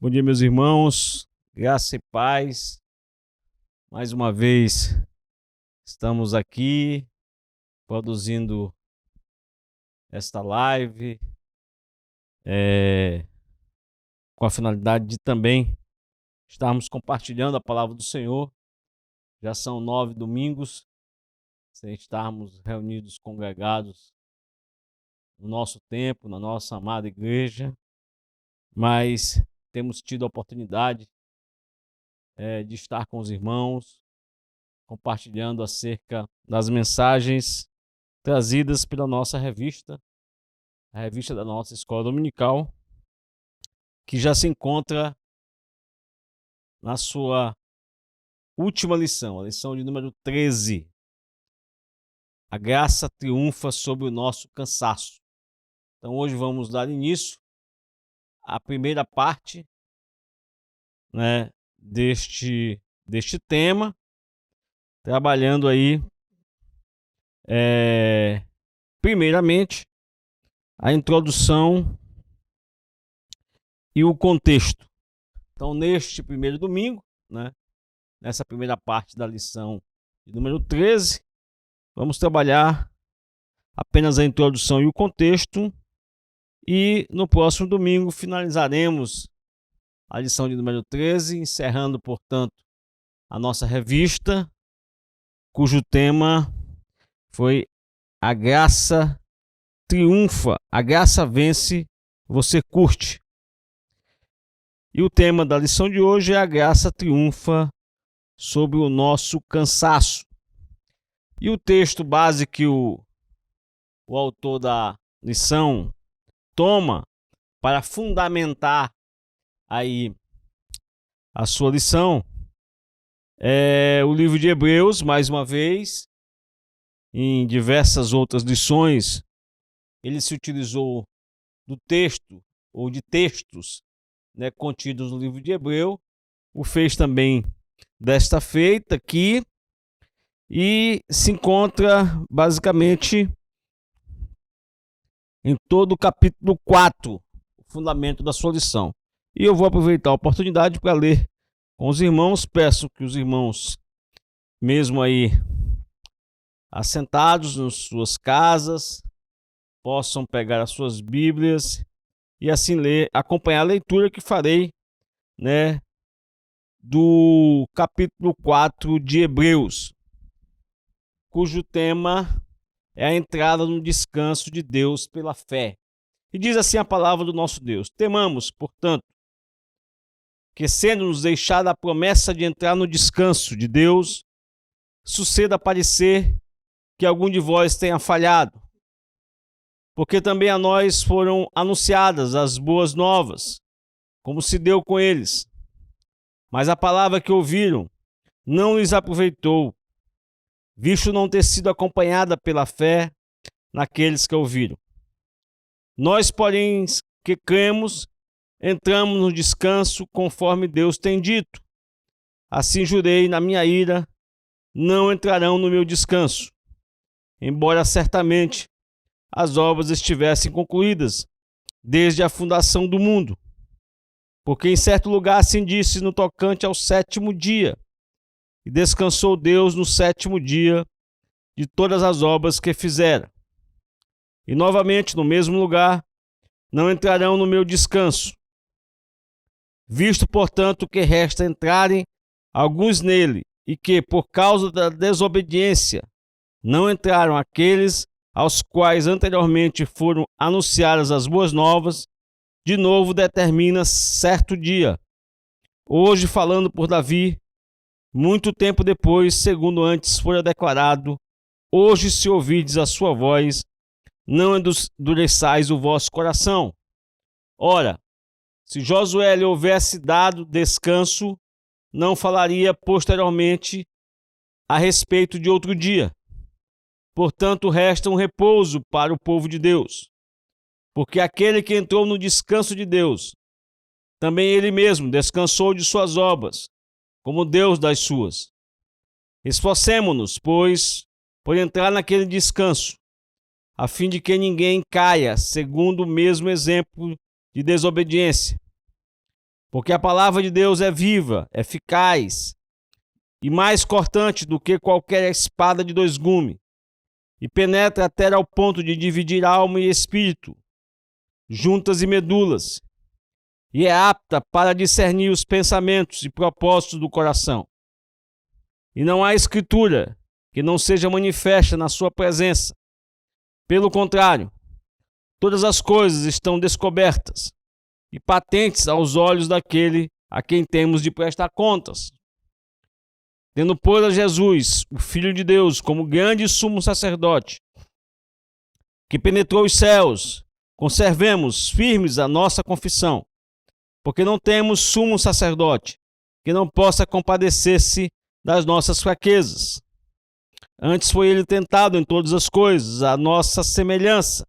Bom dia, meus irmãos, graça e paz. Mais uma vez estamos aqui produzindo esta live com a finalidade de também estarmos compartilhando a palavra do Senhor. Já são 9 domingos sem estarmos reunidos, congregados no nosso tempo, na nossa amada igreja, mas temos tido a oportunidade de estar com os irmãos, compartilhando acerca das mensagens trazidas pela nossa revista, a revista da nossa escola dominical, que já se encontra na sua última lição, a lição de número 13. A graça triunfa sobre o nosso cansaço. Então hoje vamos dar início à primeira parte, deste tema, trabalhando aí primeiramente a introdução e o contexto. Então, neste primeiro domingo, nessa primeira parte da lição de número 13, vamos trabalhar apenas a introdução e o contexto, e no próximo domingo finalizaremos a lição de número 13, encerrando, portanto, a nossa revista, cujo tema foi A Graça Triunfa, a Graça Vence, Você Curte. E o tema da lição de hoje é A Graça Triunfa sobre o nosso cansaço. E o texto base que o autor da lição toma para fundamentar aí a sua lição é o livro de Hebreus, mais uma vez. Em diversas outras lições, ele se utilizou do texto ou de textos contidos no livro de Hebreus. O fez também desta feita aqui, e se encontra basicamente em todo o capítulo 4, o fundamento da sua lição. E eu vou aproveitar a oportunidade para ler com os irmãos. Peço que os irmãos, mesmo aí assentados nas suas casas, possam pegar as suas Bíblias e assim acompanhar a leitura que farei, do capítulo 4 de Hebreus, cujo tema é a entrada no descanso de Deus pela fé. E diz assim a palavra do nosso Deus: temamos, portanto, que, sendo-nos deixada a promessa de entrar no descanso de Deus, suceda parecer que algum de vós tenha falhado, porque também a nós foram anunciadas as boas novas, como se deu com eles. Mas a palavra que ouviram não lhes aproveitou, visto não ter sido acompanhada pela fé naqueles que ouviram. Nós, porém, que cremos, entramos no descanso conforme Deus tem dito: assim jurei na minha ira, não entrarão no meu descanso, embora certamente as obras estivessem concluídas desde a fundação do mundo. Porque em certo lugar assim disse no tocante ao sétimo dia: e descansou Deus no sétimo dia de todas as obras que fizera. E novamente, no mesmo lugar, não entrarão no meu descanso. Visto, portanto, que resta entrarem alguns nele, e que, por causa da desobediência, não entraram aqueles aos quais anteriormente foram anunciadas as boas novas, de novo determina certo dia, hoje falando por Davi, muito tempo depois, segundo antes fora declarado: hoje, se ouvirdes a sua voz, não endureçais o vosso coração. Ora, se Josué lhe houvesse dado descanso, não falaria posteriormente a respeito de outro dia. Portanto, resta um repouso para o povo de Deus, porque aquele que entrou no descanso de Deus, também ele mesmo descansou de suas obras, como Deus das suas. Esforcemo-nos, pois, por entrar naquele descanso, a fim de que ninguém caia segundo o mesmo exemplo de desobediência. Porque a palavra de Deus é viva, eficaz e mais cortante do que qualquer espada de dois gumes, e penetra até ao ponto de dividir alma e espírito, juntas e medulas, e é apta para discernir os pensamentos e propósitos do coração. E não há escritura que não seja manifesta na sua presença. Pelo contrário, todas as coisas estão descobertas e patentes aos olhos daquele a quem temos de prestar contas. Tendo, pois, a Jesus, o Filho de Deus, como grande sumo sacerdote, que penetrou os céus, conservemos firmes a nossa confissão, porque não temos sumo sacerdote que não possa compadecer-se das nossas fraquezas. Antes foi ele tentado em todas as coisas, à nossa semelhança,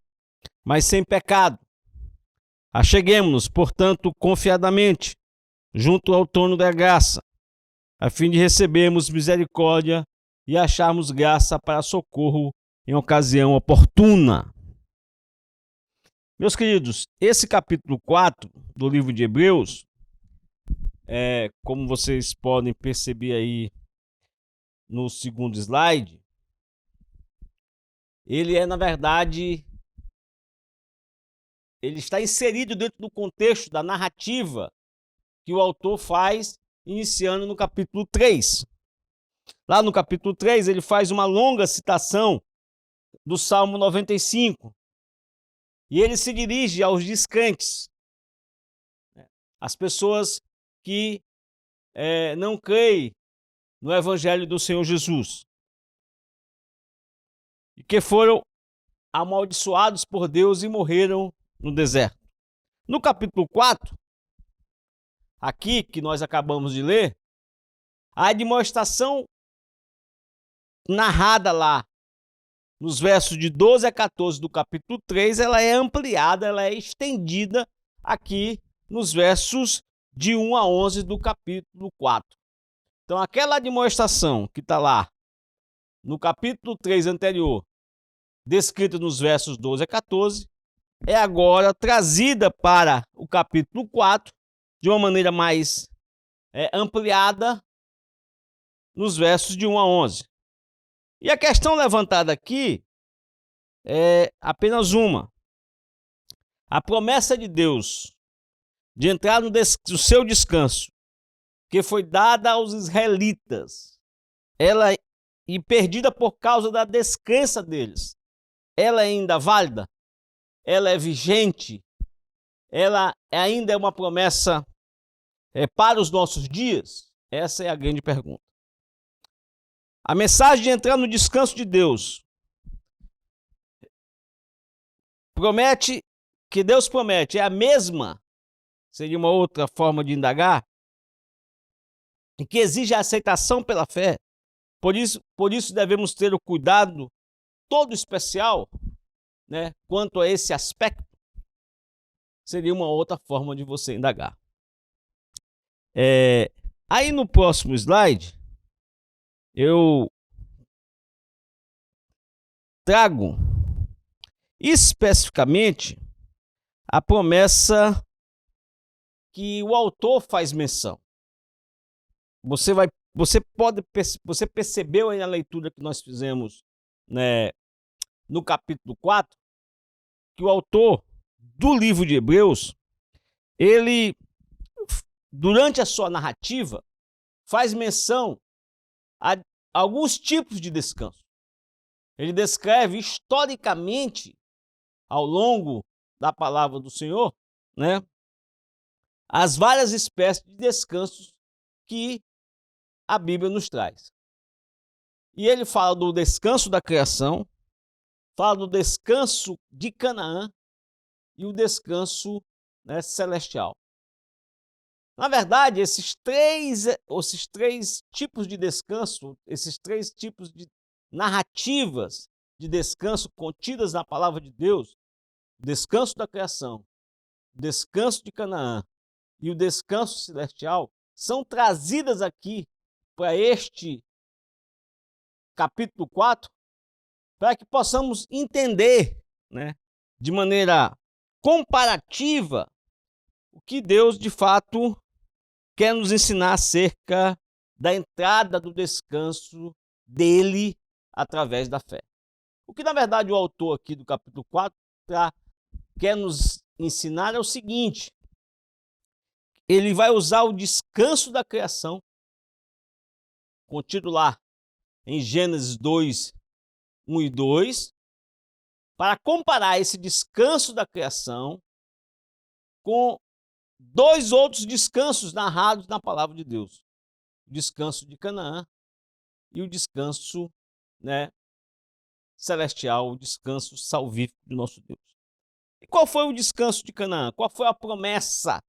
mas sem pecado. Acheguemo-nos, portanto, confiadamente, junto ao trono da graça, a fim de recebermos misericórdia e acharmos graça para socorro em ocasião oportuna. Meus queridos, esse capítulo 4 do livro de Hebreus, como vocês podem perceber aí no segundo slide, ele na verdade, ele está inserido dentro do contexto da narrativa que o autor faz, iniciando no capítulo 3. Lá no capítulo 3, ele faz uma longa citação do Salmo 95. E ele se dirige aos descrentes, as pessoas que não creem no Evangelho do Senhor Jesus, e que foram amaldiçoados por Deus e morreram no deserto. No capítulo 4, aqui que nós acabamos de ler, a admoestação narrada lá nos versos de 12 a 14 do capítulo 3, ela é ampliada, ela é estendida aqui nos versos de 1 a 11 do capítulo 4. Então, aquela admoestação que está lá no capítulo 3 anterior, descrita nos versos 12 a 14, é agora trazida para o capítulo 4 de uma maneira mais ampliada nos versos de 1 a 11. E a questão levantada aqui é apenas uma. A promessa de Deus de entrar no seu descanso, que foi dada aos israelitas, ela e perdida por causa da descrença deles, ela é ainda válida? Ela é vigente? Ela ainda é uma promessa para os nossos dias? Essa é a grande pergunta. A mensagem de entrar no descanso de Deus Deus promete, é a mesma, seria uma outra forma de indagar, e que exige a aceitação pela fé. Por isso devemos ter o cuidado todo especial, quanto a esse aspecto. Seria uma outra forma de você indagar. Aí no próximo slide, eu trago especificamente a promessa que o autor faz menção. Você percebeu aí na leitura que nós fizemos, no capítulo 4, que o autor do livro de Hebreus, ele, durante a sua narrativa, faz menção a alguns tipos de descanso. Ele descreve historicamente, ao longo da palavra do Senhor, as várias espécies de descansos que a Bíblia nos traz. E ele fala do descanso da criação, fala do descanso de Canaã e o descanso celestial. Na verdade, esses três tipos de descanso, esses três tipos de narrativas de descanso contidas na palavra de Deus, o descanso da criação, o descanso de Canaã e o descanso celestial, são trazidas aqui para este capítulo 4, para que possamos entender, de maneira comparativa, o que Deus de fato quer nos ensinar acerca da entrada do descanso dele através da fé. O que, na verdade, o autor aqui do capítulo 4 quer nos ensinar é o seguinte: ele vai usar o descanso da criação, contido lá em Gênesis 2, 1 e 2, para comparar esse descanso da criação com dois outros descansos narrados na palavra de Deus. O descanso de Canaã e o descanso, celestial, o descanso salvífico do nosso Deus. E qual foi o descanso de Canaã? Qual foi a promessa,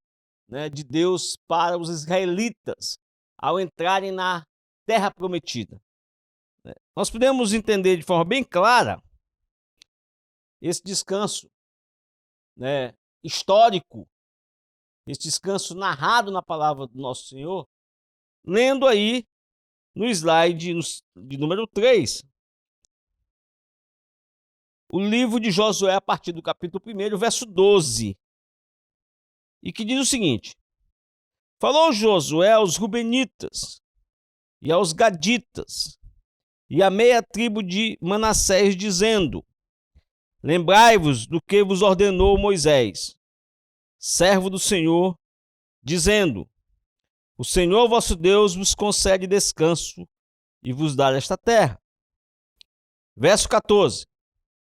de Deus para os israelitas ao entrarem na terra prometida? Nós podemos entender de forma bem clara esse descanso, histórico, esse descanso narrado na palavra do nosso Senhor, lendo aí no slide de número 3, o livro de Josué, a partir do capítulo 1, verso 12, e que diz o seguinte: falou Josué aos Rubenitas e aos Gaditas e à meia tribo de Manassés, dizendo: lembrai-vos do que vos ordenou Moisés, servo do Senhor, dizendo: o Senhor vosso Deus vos concede descanso e vos dá esta terra. Verso 14: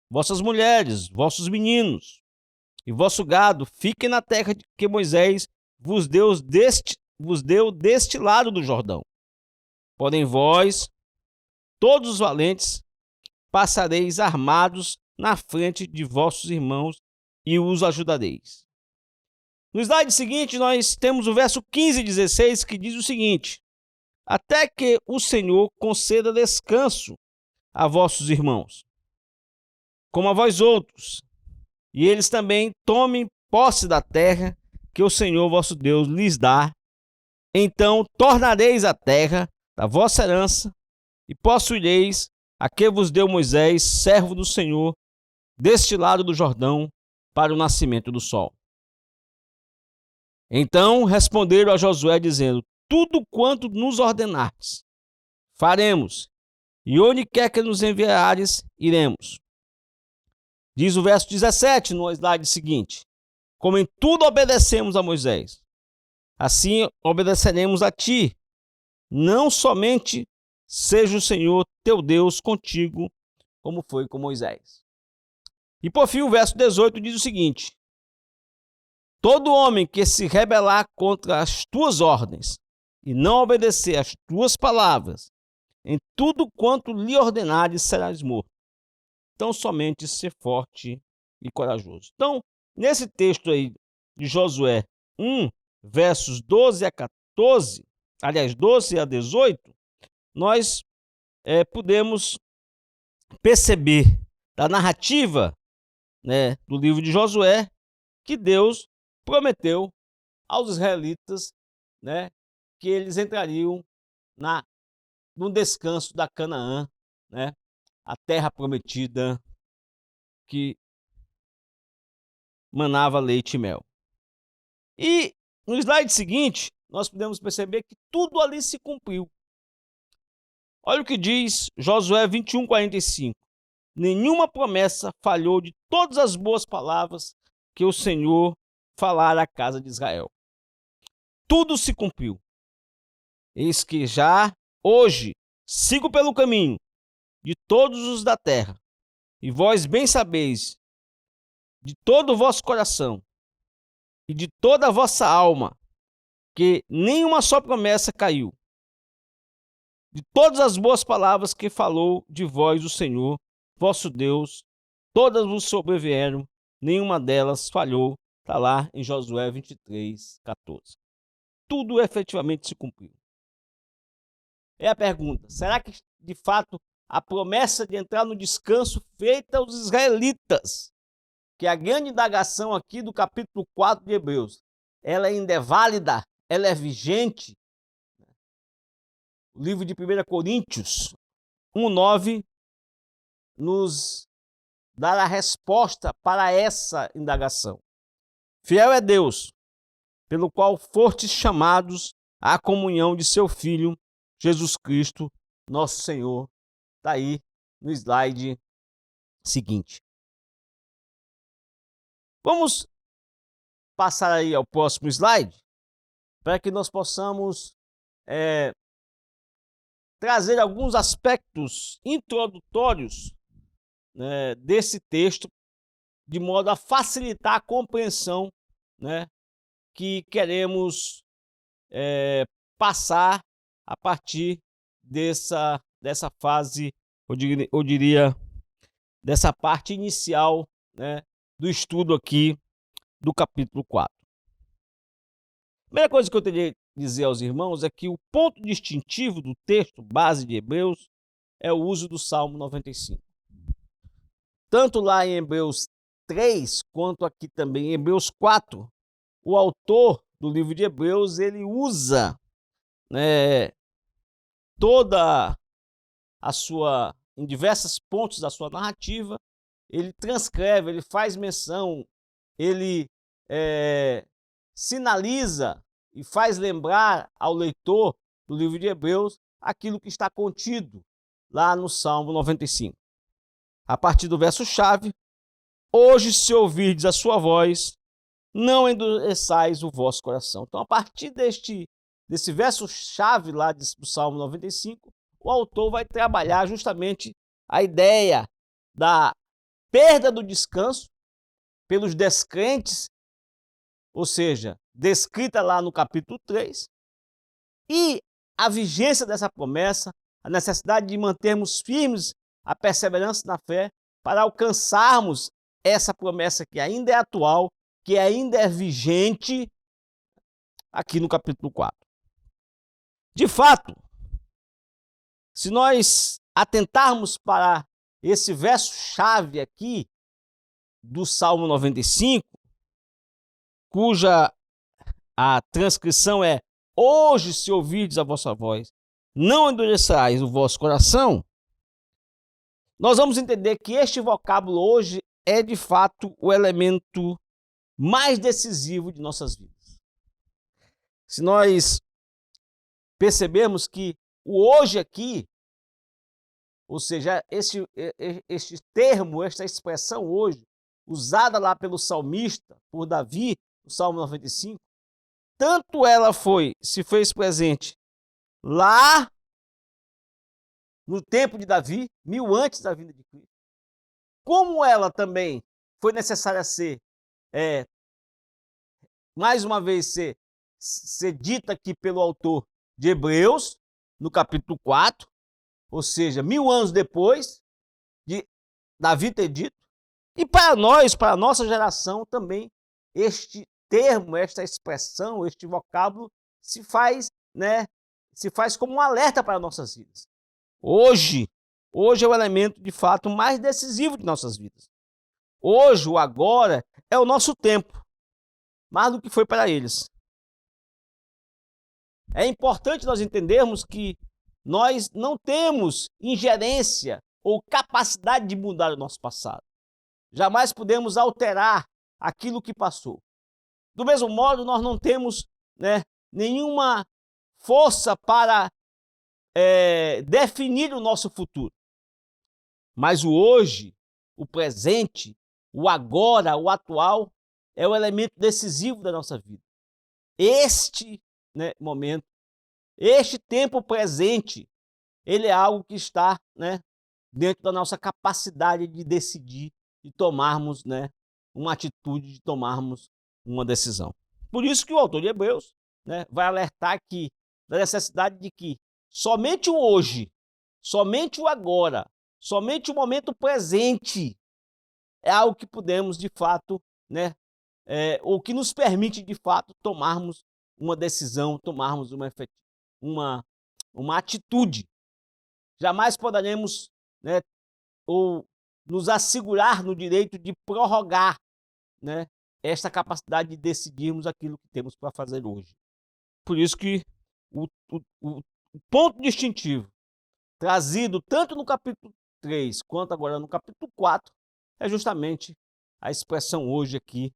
vossas mulheres, vossos meninos e vosso gado fiquem na terra que Moisés vos deu deste lado do Jordão. Porém vós, todos os valentes, passareis armados na frente de vossos irmãos e os ajudareis. No slide seguinte, nós temos o verso 15 e 16, que diz o seguinte: até que o Senhor conceda descanso a vossos irmãos, como a vós outros, e eles também tomem posse da terra que o Senhor vosso Deus lhes dá. Então tornareis a terra da vossa herança e possuireis a que vos deu Moisés, servo do Senhor, deste lado do Jordão, para o nascimento do sol. Então responderam a Josué, dizendo: tudo quanto nos ordenardes, faremos, e onde quer que nos enviares, iremos. Diz o verso 17 no slide seguinte: como em tudo obedecemos a Moisés, assim obedeceremos a ti. Não somente seja o Senhor teu Deus contigo, como foi com Moisés. E por fim o verso 18 diz o seguinte: todo homem que se rebelar contra as tuas ordens e não obedecer às tuas palavras, em tudo quanto lhe ordenares serás morto. Então somente ser forte e corajoso. Então, nesse texto aí de Josué 1, versos 12 a 14, aliás, 12 a 18, nós podemos perceber da narrativa, do livro de Josué, que Deus prometeu aos israelitas, que eles entrariam no descanso da Canaã, a terra prometida que manava leite e mel. E no slide seguinte, nós podemos perceber que tudo ali se cumpriu. Olha o que diz Josué 21, 45. Nenhuma promessa falhou de todas as boas palavras que o Senhor falara à casa de Israel. Tudo se cumpriu. Eis que já hoje sigo pelo caminho de todos os da terra, e vós bem sabeis, de todo o vosso coração e de toda a vossa alma, que nenhuma só promessa caiu. De todas as boas palavras que falou de vós o Senhor, vosso Deus, todas vos sobrevieram, nenhuma delas falhou. Está lá em Josué 23, 14. Tudo efetivamente se cumpriu. É a pergunta: será que de fato a promessa de entrar no descanso feita aos israelitas, que é a grande indagação aqui do capítulo 4 de Hebreus, ela ainda é válida? Ela é vigente? O livro de 1 Coríntios 1:9 nos dá a resposta para essa indagação. Fiel é Deus, pelo qual fostes chamados a comunhão de seu Filho, Jesus Cristo, nosso Senhor. Está aí no slide seguinte. Vamos passar aí ao próximo slide, para que nós possamos trazer alguns aspectos introdutórios, né, desse texto, de modo a facilitar a compreensão, né, que queremos passar a partir dessa fase, eu diria, dessa parte inicial, né, do estudo aqui do capítulo 4. A primeira coisa que eu teria que dizer aos irmãos é que o ponto distintivo do texto base de Hebreus é o uso do Salmo 95. Tanto lá em Hebreus 3, quanto aqui também em Hebreus 4, o autor do livro de Hebreus, ele usa, né, toda a sua, em diversos pontos da sua narrativa, ele transcreve, ele faz menção, ele sinaliza e faz lembrar ao leitor do livro de Hebreus aquilo que está contido lá no Salmo 95. A partir do verso-chave: hoje, se ouvirdes a sua voz, não endureçais o vosso coração. Então, a partir desse verso-chave lá do Salmo 95, o autor vai trabalhar justamente a ideia da perda do descanso pelos descrentes, ou seja, descrita lá no capítulo 3, e a vigência dessa promessa, a necessidade de mantermos firmes a perseverança na fé para alcançarmos essa promessa que ainda é atual, que ainda é vigente, aqui no capítulo 4. De fato, se nós atentarmos para esse verso-chave aqui do Salmo 95, cuja a transcrição é: hoje, se ouvirdes a vossa voz, não endureçais o vosso coração, nós vamos entender que este vocábulo hoje é de fato o elemento mais decisivo de nossas vidas. Se nós percebermos que o hoje aqui, ou seja, este termo, esta expressão hoje, usada lá pelo salmista, por Davi, no Salmo 95, tanto ela se fez presente lá no tempo de Davi, 1000 antes da vinda de Cristo, como ela também foi necessária ser, mais uma vez, ser dita aqui pelo autor de Hebreus, no capítulo 4, ou seja, 1000 anos depois de Davi ter dito, e para nós, para a nossa geração também, este termo, esta expressão, este vocábulo se faz como um alerta para nossas vidas. Hoje é o elemento de fato mais decisivo de nossas vidas. Hoje, o agora, é o nosso tempo, mais do que foi para eles. É importante nós entendermos que nós não temos ingerência ou capacidade de mudar o nosso passado. Jamais podemos alterar aquilo que passou. Do mesmo modo, nós não temos, nenhuma força para definir o nosso futuro. Mas o hoje, o presente, o agora, o atual, é o elemento decisivo da nossa vida. Este momento, este tempo presente, ele é algo que está dentro da nossa capacidade de decidir, de tomarmos uma atitude, de tomarmos uma decisão. Por isso que o autor de Hebreus vai alertar aqui da necessidade de que somente o hoje, somente o agora, somente o momento presente é algo que podemos de fato, ou que nos permite de fato tomarmos uma decisão, tomarmos uma atitude. Jamais poderemos ou nos assegurar no direito de prorrogar esta capacidade de decidirmos aquilo que temos para fazer hoje. Por isso que o ponto distintivo trazido tanto no capítulo 3 quanto agora no capítulo 4 é justamente a expressão hoje aqui,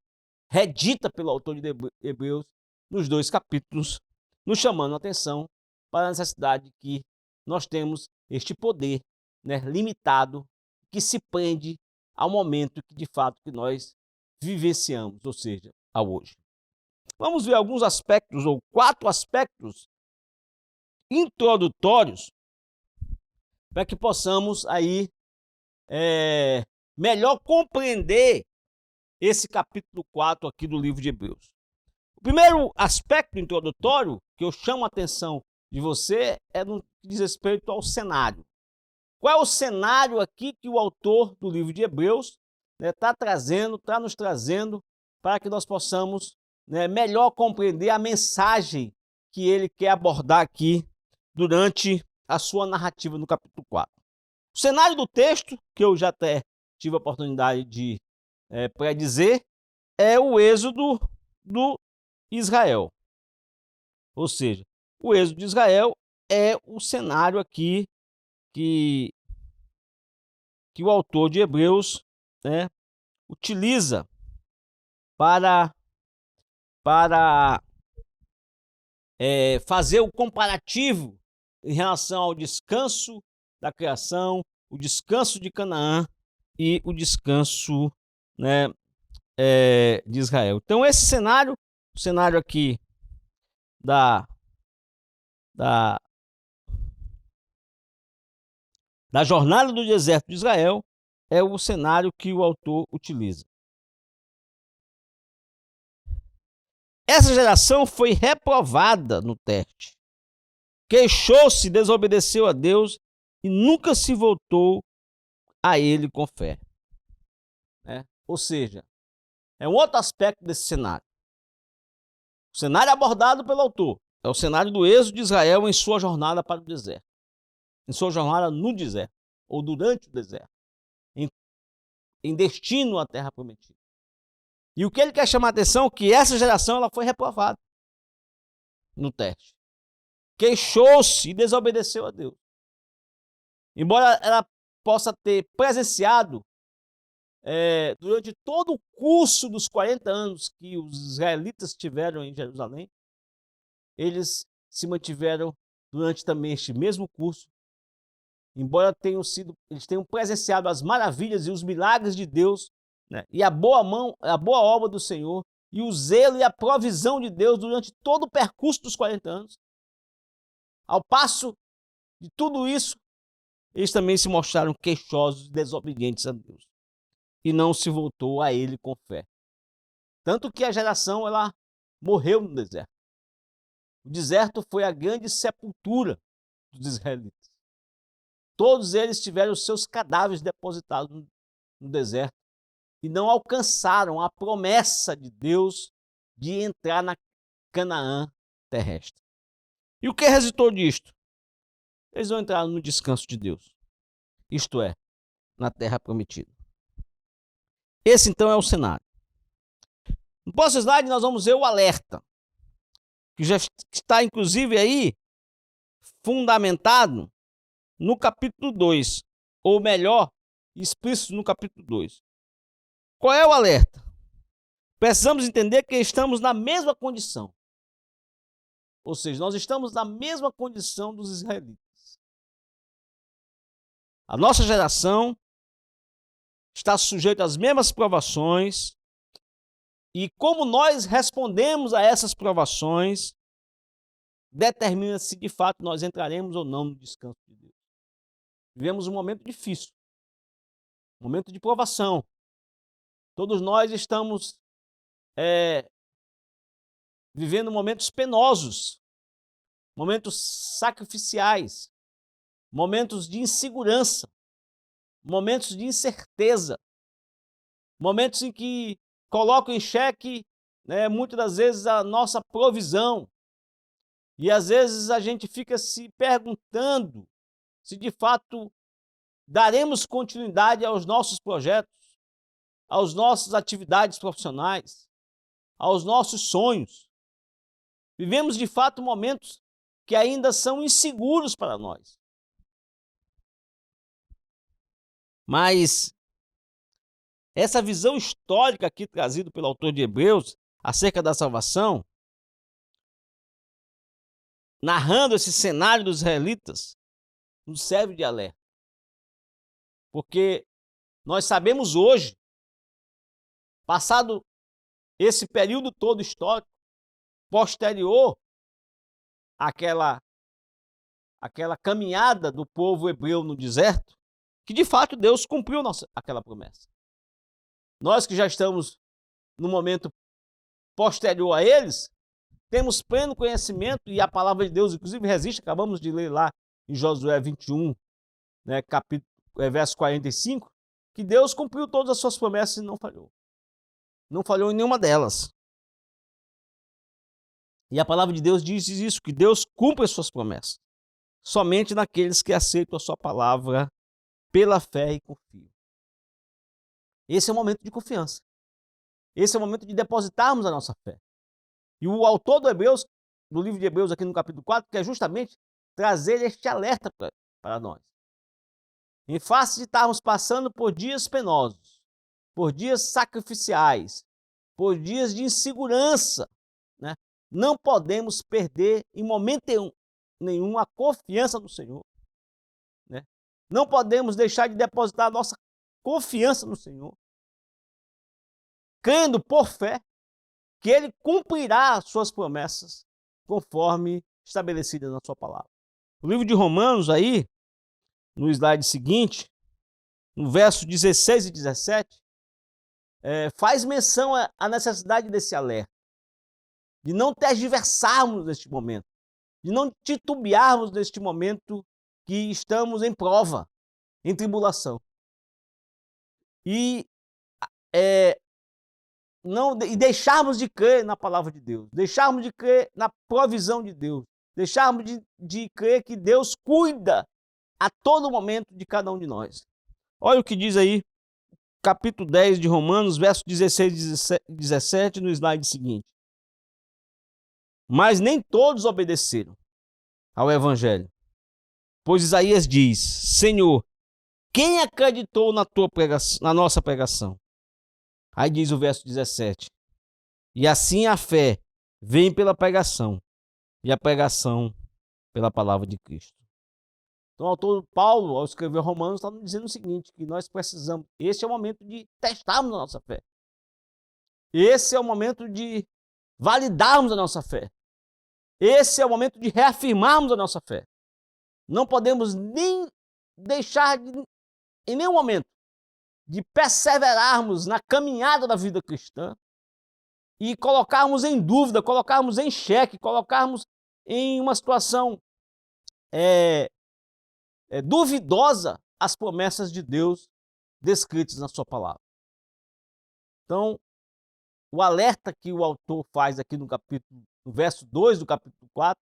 redita pelo autor de Hebreus nos 2 capítulos nos chamando a atenção para a necessidade que nós temos este poder, né, limitado, que se prende ao momento que de fato que nós vivenciamos, ou seja, ao hoje. Vamos ver alguns aspectos, ou 4 aspectos introdutórios, para que possamos aí melhor compreender esse capítulo 4 aqui do livro de Hebreus. O primeiro aspecto introdutório que eu chamo a atenção de você é no que diz respeito ao cenário. Qual é o cenário aqui que o autor do livro de Hebreus está nos trazendo para que nós possamos melhor compreender a mensagem que ele quer abordar aqui durante a sua narrativa no capítulo 4. O cenário do texto, que eu já até tive a oportunidade de predizer, é o êxodo do Israel. Ou seja, o êxodo de Israel é o cenário aqui que o autor de Hebreus utiliza para fazer o comparativo em relação ao descanso da criação, o descanso de Canaã e o descanso de Israel. Então esse cenário, o cenário aqui da jornada do deserto de Israel, é o cenário que o autor utiliza. Essa geração foi reprovada no teste, queixou-se, desobedeceu a Deus e nunca se voltou a ele com fé. Ou seja, é um outro aspecto desse cenário. O cenário abordado pelo autor é o cenário do êxodo de Israel em sua jornada para o deserto, em sua jornada no deserto, ou durante o deserto, em destino à terra prometida. E o que ele quer chamar a atenção é que essa geração ela foi reprovada no teste. Queixou-se e desobedeceu a Deus. Embora ela possa ter presenciado durante todo o curso dos 40 anos que os israelitas tiveram em Jerusalém, eles se mantiveram durante também este mesmo curso, embora eles tenham presenciado as maravilhas e os milagres de Deus, e a boa obra do Senhor, e o zelo e a provisão de Deus durante todo o percurso dos 40 anos. Ao passo de tudo isso, eles também se mostraram queixosos e desobedientes a Deus, e não se voltou a ele com fé. Tanto que a geração ela morreu no deserto. O deserto foi a grande sepultura dos israelitas. Todos eles tiveram os seus cadáveres depositados no deserto e não alcançaram a promessa de Deus de entrar na Canaã terrestre. E o que resultou disto? Eles não entraram no descanso de Deus, isto é, na terra prometida. Esse então é o cenário. No próximo slide nós vamos ver o alerta, que já está inclusive aí fundamentado no capítulo 2, ou melhor, explícito no capítulo 2. Qual é o alerta? Precisamos entender que estamos na mesma condição. Ou seja, nós estamos na mesma condição dos israelitas. A nossa geração está sujeita às mesmas provações, e como nós respondemos a essas provações, determina se de fato nós entraremos ou não no descanso de Deus. Vivemos um momento difícil, um momento de provação. Todos nós estamos vivendo momentos penosos, momentos sacrificiais, momentos de insegurança, momentos de incerteza, momentos em que colocam em xeque, muitas das vezes, a nossa provisão. E às vezes a gente fica se perguntando se de fato daremos continuidade aos nossos projetos, às nossas atividades profissionais, aos nossos sonhos. Vivemos de fato momentos que ainda são inseguros para nós. Mas essa visão histórica aqui trazida pelo autor de Hebreus acerca da salvação narrando esse cenário dos israelitas, nos serve de alerta. Porque nós sabemos hoje, passado esse período todo histórico, posterior àquela caminhada do povo hebreu no deserto, que de fato Deus cumpriu aquela promessa. Nós que já estamos no momento posterior a eles, temos pleno conhecimento, e a palavra de Deus inclusive resiste, acabamos de ler lá em Josué 21, né, verso 45, que Deus cumpriu todas as suas promessas e não falhou. Não falhou em nenhuma delas. E a palavra de Deus diz isso, que Deus cumpre as suas promessas, somente naqueles que aceitam a sua palavra pela fé e confiam. Esse é o momento de confiança. Esse é o momento de depositarmos a nossa fé. E o autor do livro de Hebreus, aqui no capítulo 4, quer justamente trazer este alerta para nós. Em face de estarmos passando por dias penosos, por dias sacrificiais, por dias de insegurança, né? Não podemos perder em momento nenhum a confiança no Senhor, né? Não podemos deixar de depositar a nossa confiança no Senhor, crendo por fé que Ele cumprirá as suas promessas conforme estabelecidas na sua palavra. O livro de Romanos aí, no slide seguinte, no verso 16 e 17, faz menção à necessidade desse alerta, de não tergiversarmos neste momento, de não titubearmos neste momento que estamos em prova, em tribulação. E deixarmos de crer na palavra de Deus, deixarmos de crer na provisão de Deus, deixarmos de crer que Deus cuida a todo momento de cada um de nós. Olha o que diz aí, capítulo 10 de Romanos, versos 16 e 17, no slide seguinte. Mas nem todos obedeceram ao evangelho, pois Isaías diz: Senhor, quem acreditou na nossa pregação? Aí diz o verso 17: e assim a fé vem pela pregação, e a pregação pela palavra de Cristo. Então o autor Paulo, ao escrever Romanos, está dizendo o seguinte, que nós precisamos, esse é o momento de testarmos a nossa fé. Esse é o momento de validarmos a nossa fé. Esse é o momento de reafirmarmos a nossa fé. Não podemos nem deixar em nenhum momento de perseverarmos na caminhada da vida cristã e colocarmos em dúvida, colocarmos em xeque, colocarmos em uma situação duvidosa as promessas de Deus descritas na sua palavra. Então, o alerta que o autor faz aqui no verso 2 do capítulo 4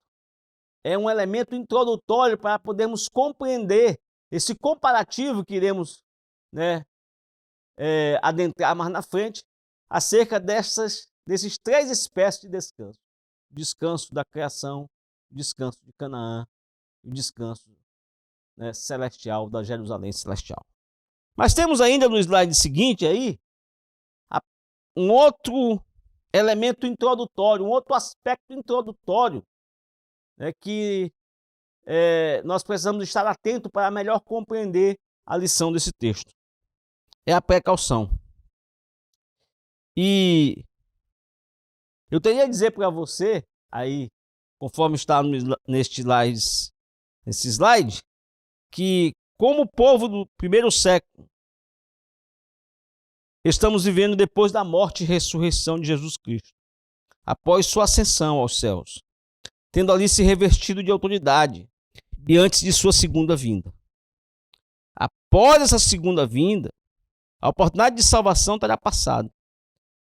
é um elemento introdutório para podermos compreender esse comparativo que iremos, adentrar mais na frente, acerca desses três espécies de descanso. O descanso da criação, o descanso de Canaã e o descanso celestial, da Jerusalém celestial. Mas temos ainda no slide seguinte aí um outro elemento introdutório, um outro aspecto introdutório, que nós precisamos estar atentos para melhor compreender a lição desse texto. É a precaução. E eu teria a dizer para você, aí, conforme está nesse slide, que como o povo do primeiro século, estamos vivendo depois da morte e ressurreição de Jesus Cristo, após sua ascensão aos céus, tendo ali se revestido de autoridade e antes de sua segunda vinda. Após essa segunda vinda, a oportunidade de salvação terá passado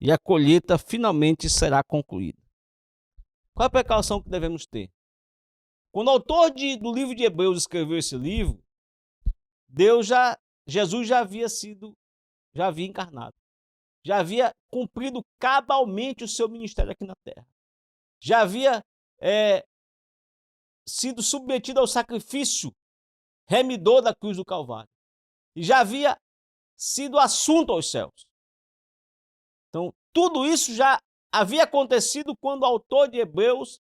e a colheita finalmente será concluída. Qual é a precaução que devemos ter? Quando o autor do livro de Hebreus escreveu esse livro, Jesus já havia encarnado, já havia cumprido cabalmente o seu ministério aqui na terra, já havia sido submetido ao sacrifício remidor da cruz do Calvário, e já havia sido assunto aos céus. Então, tudo isso já havia acontecido quando o autor de Hebreus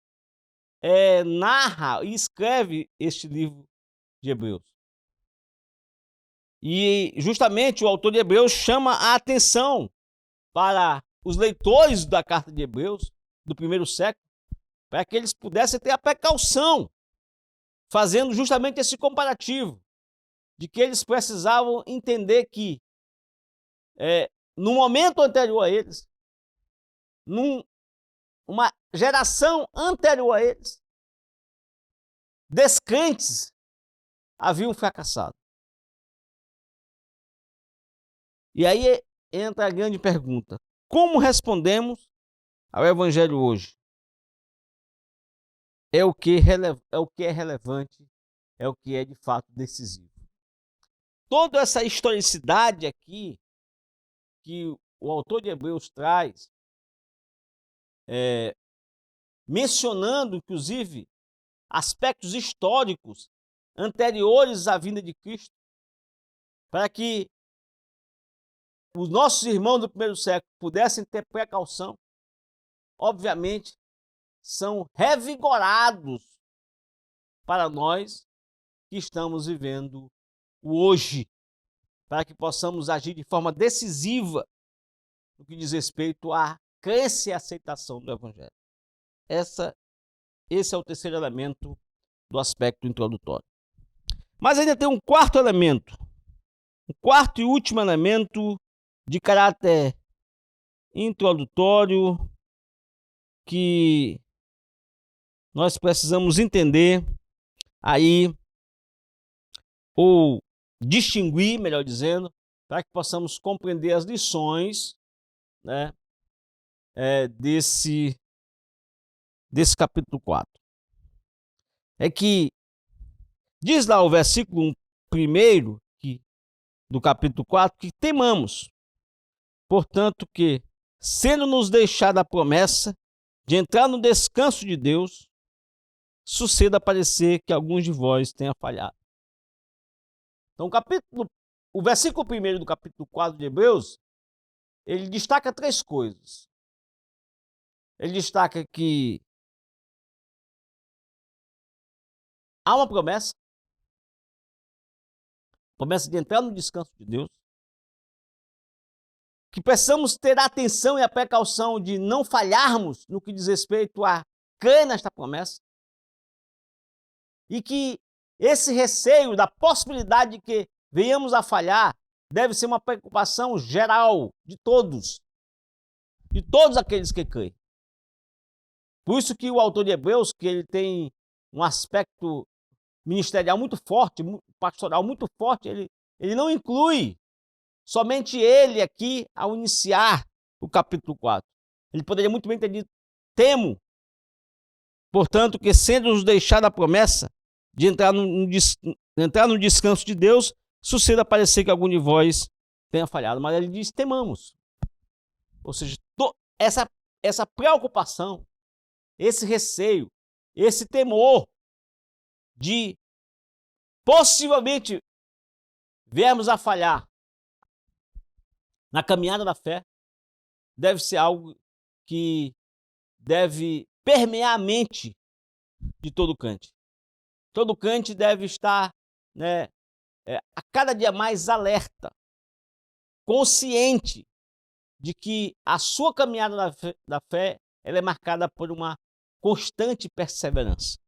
narra e escreve este livro de Hebreus. E justamente o autor de Hebreus chama a atenção para os leitores da carta de Hebreus do primeiro século, para que eles pudessem ter a precaução, fazendo justamente esse comparativo, de que eles precisavam entender que, no momento anterior a eles, numa geração anterior a eles, descrentes haviam fracassado. E aí entra a grande pergunta: como respondemos ao Evangelho hoje? É o que é relevante, é o que é de fato decisivo. Toda essa historicidade aqui que o autor de Hebreus traz, mencionando inclusive aspectos históricos anteriores à vinda de Cristo, para que os nossos irmãos do primeiro século pudessem ter precaução, obviamente são revigorados para nós que estamos vivendo o hoje, para que possamos agir de forma decisiva no que diz respeito à crença e aceitação do Evangelho. Esse é o terceiro elemento do aspecto introdutório. Mas ainda tem um quarto elemento, um quarto e último elemento de caráter introdutório que nós precisamos entender aí, ou distinguir, melhor dizendo, para que possamos compreender as lições, né, desse capítulo 4. É que diz lá o versículo 1 do capítulo 4 que temamos, portanto, que, sendo-nos deixada a promessa de entrar no descanso de Deus, suceda parecer que alguns de vós tenha falhado. Então, o versículo 1 do capítulo 4 de Hebreus, ele destaca três coisas. Ele destaca que há uma promessa de entrar no descanso de Deus, que precisamos ter a atenção e a precaução de não falharmos no que diz respeito a crer nesta promessa, e que esse receio da possibilidade de que venhamos a falhar deve ser uma preocupação geral de todos aqueles que creem. Por isso que o autor de Hebreus, que ele tem um aspecto ministerial muito forte, pastoral muito forte, ele não inclui somente ele aqui ao iniciar o capítulo 4. Ele poderia muito bem ter dito: temo, portanto, que sendo-nos deixada a promessa de entrar no descanso de Deus, suceda parecer que algum de vós tenha falhado. Mas ele diz: temamos. Ou seja, essa preocupação, esse receio, esse temor de possivelmente viermos a falhar na caminhada da fé, deve ser algo que deve permear a mente de todo crente. Todo crente deve estar, a cada dia mais alerta, consciente de que a sua caminhada da fé ela é marcada por uma constante perseverança.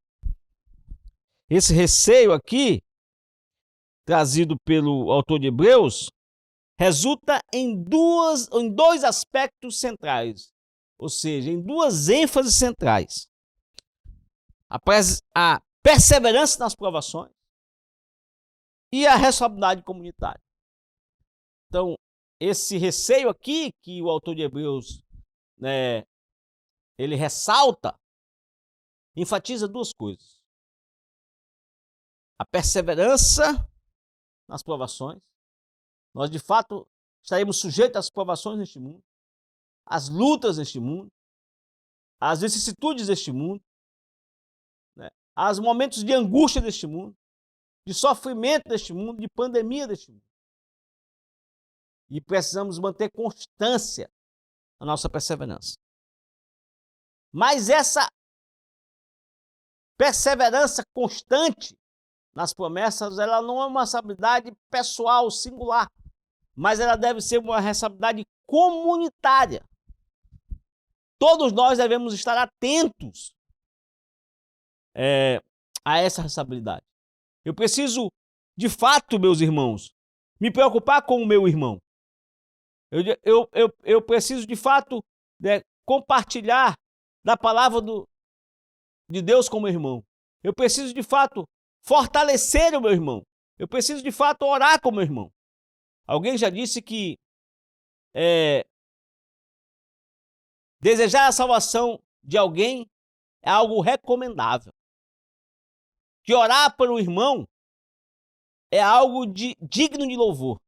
Esse receio aqui, trazido pelo autor de Hebreus, resulta em dois aspectos centrais, ou seja, em duas ênfases centrais. A perseverança nas provações e a responsabilidade comunitária. Então, esse receio aqui que o autor de Hebreus, ele ressalta, enfatiza duas coisas: a perseverança nas provações. Nós, de fato, estaremos sujeitos às provações neste mundo, às lutas neste mundo, às vicissitudes deste mundo, aos momentos de angústia deste mundo, de sofrimento deste mundo, de pandemia deste mundo. E precisamos manter constância na nossa perseverança. Mas essa perseverança constante nas promessas, ela não é uma responsabilidade pessoal, singular, mas ela deve ser uma responsabilidade comunitária. Todos nós devemos estar atentos a essa responsabilidade. Eu preciso, de fato, meus irmãos, me preocupar com o meu irmão. Eu preciso, de fato, compartilhar da palavra de Deus com o meu irmão. Eu preciso, de fato, fortalecer o meu irmão. Eu preciso, de fato, orar com o meu irmão. Alguém já disse que desejar a salvação de alguém é algo recomendável. Que orar por um irmão é algo digno de louvor.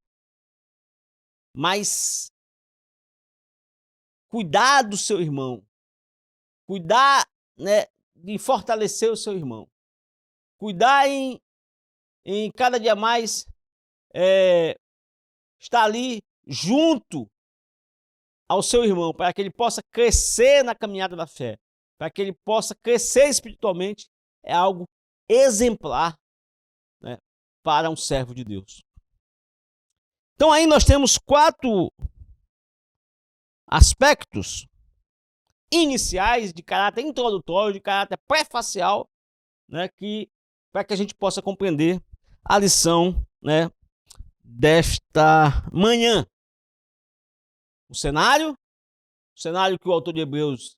Mas cuidar do seu irmão, cuidar, de fortalecer o seu irmão, cuidar em cada dia mais estar ali junto ao seu irmão, para que ele possa crescer na caminhada da fé, para que ele possa crescer espiritualmente, é algo exemplar, para um servo de Deus. Então aí nós temos 4 aspectos iniciais de caráter introdutório, de caráter pré-facial, para que a gente possa compreender a lição, desta manhã. O cenário que o autor de Hebreus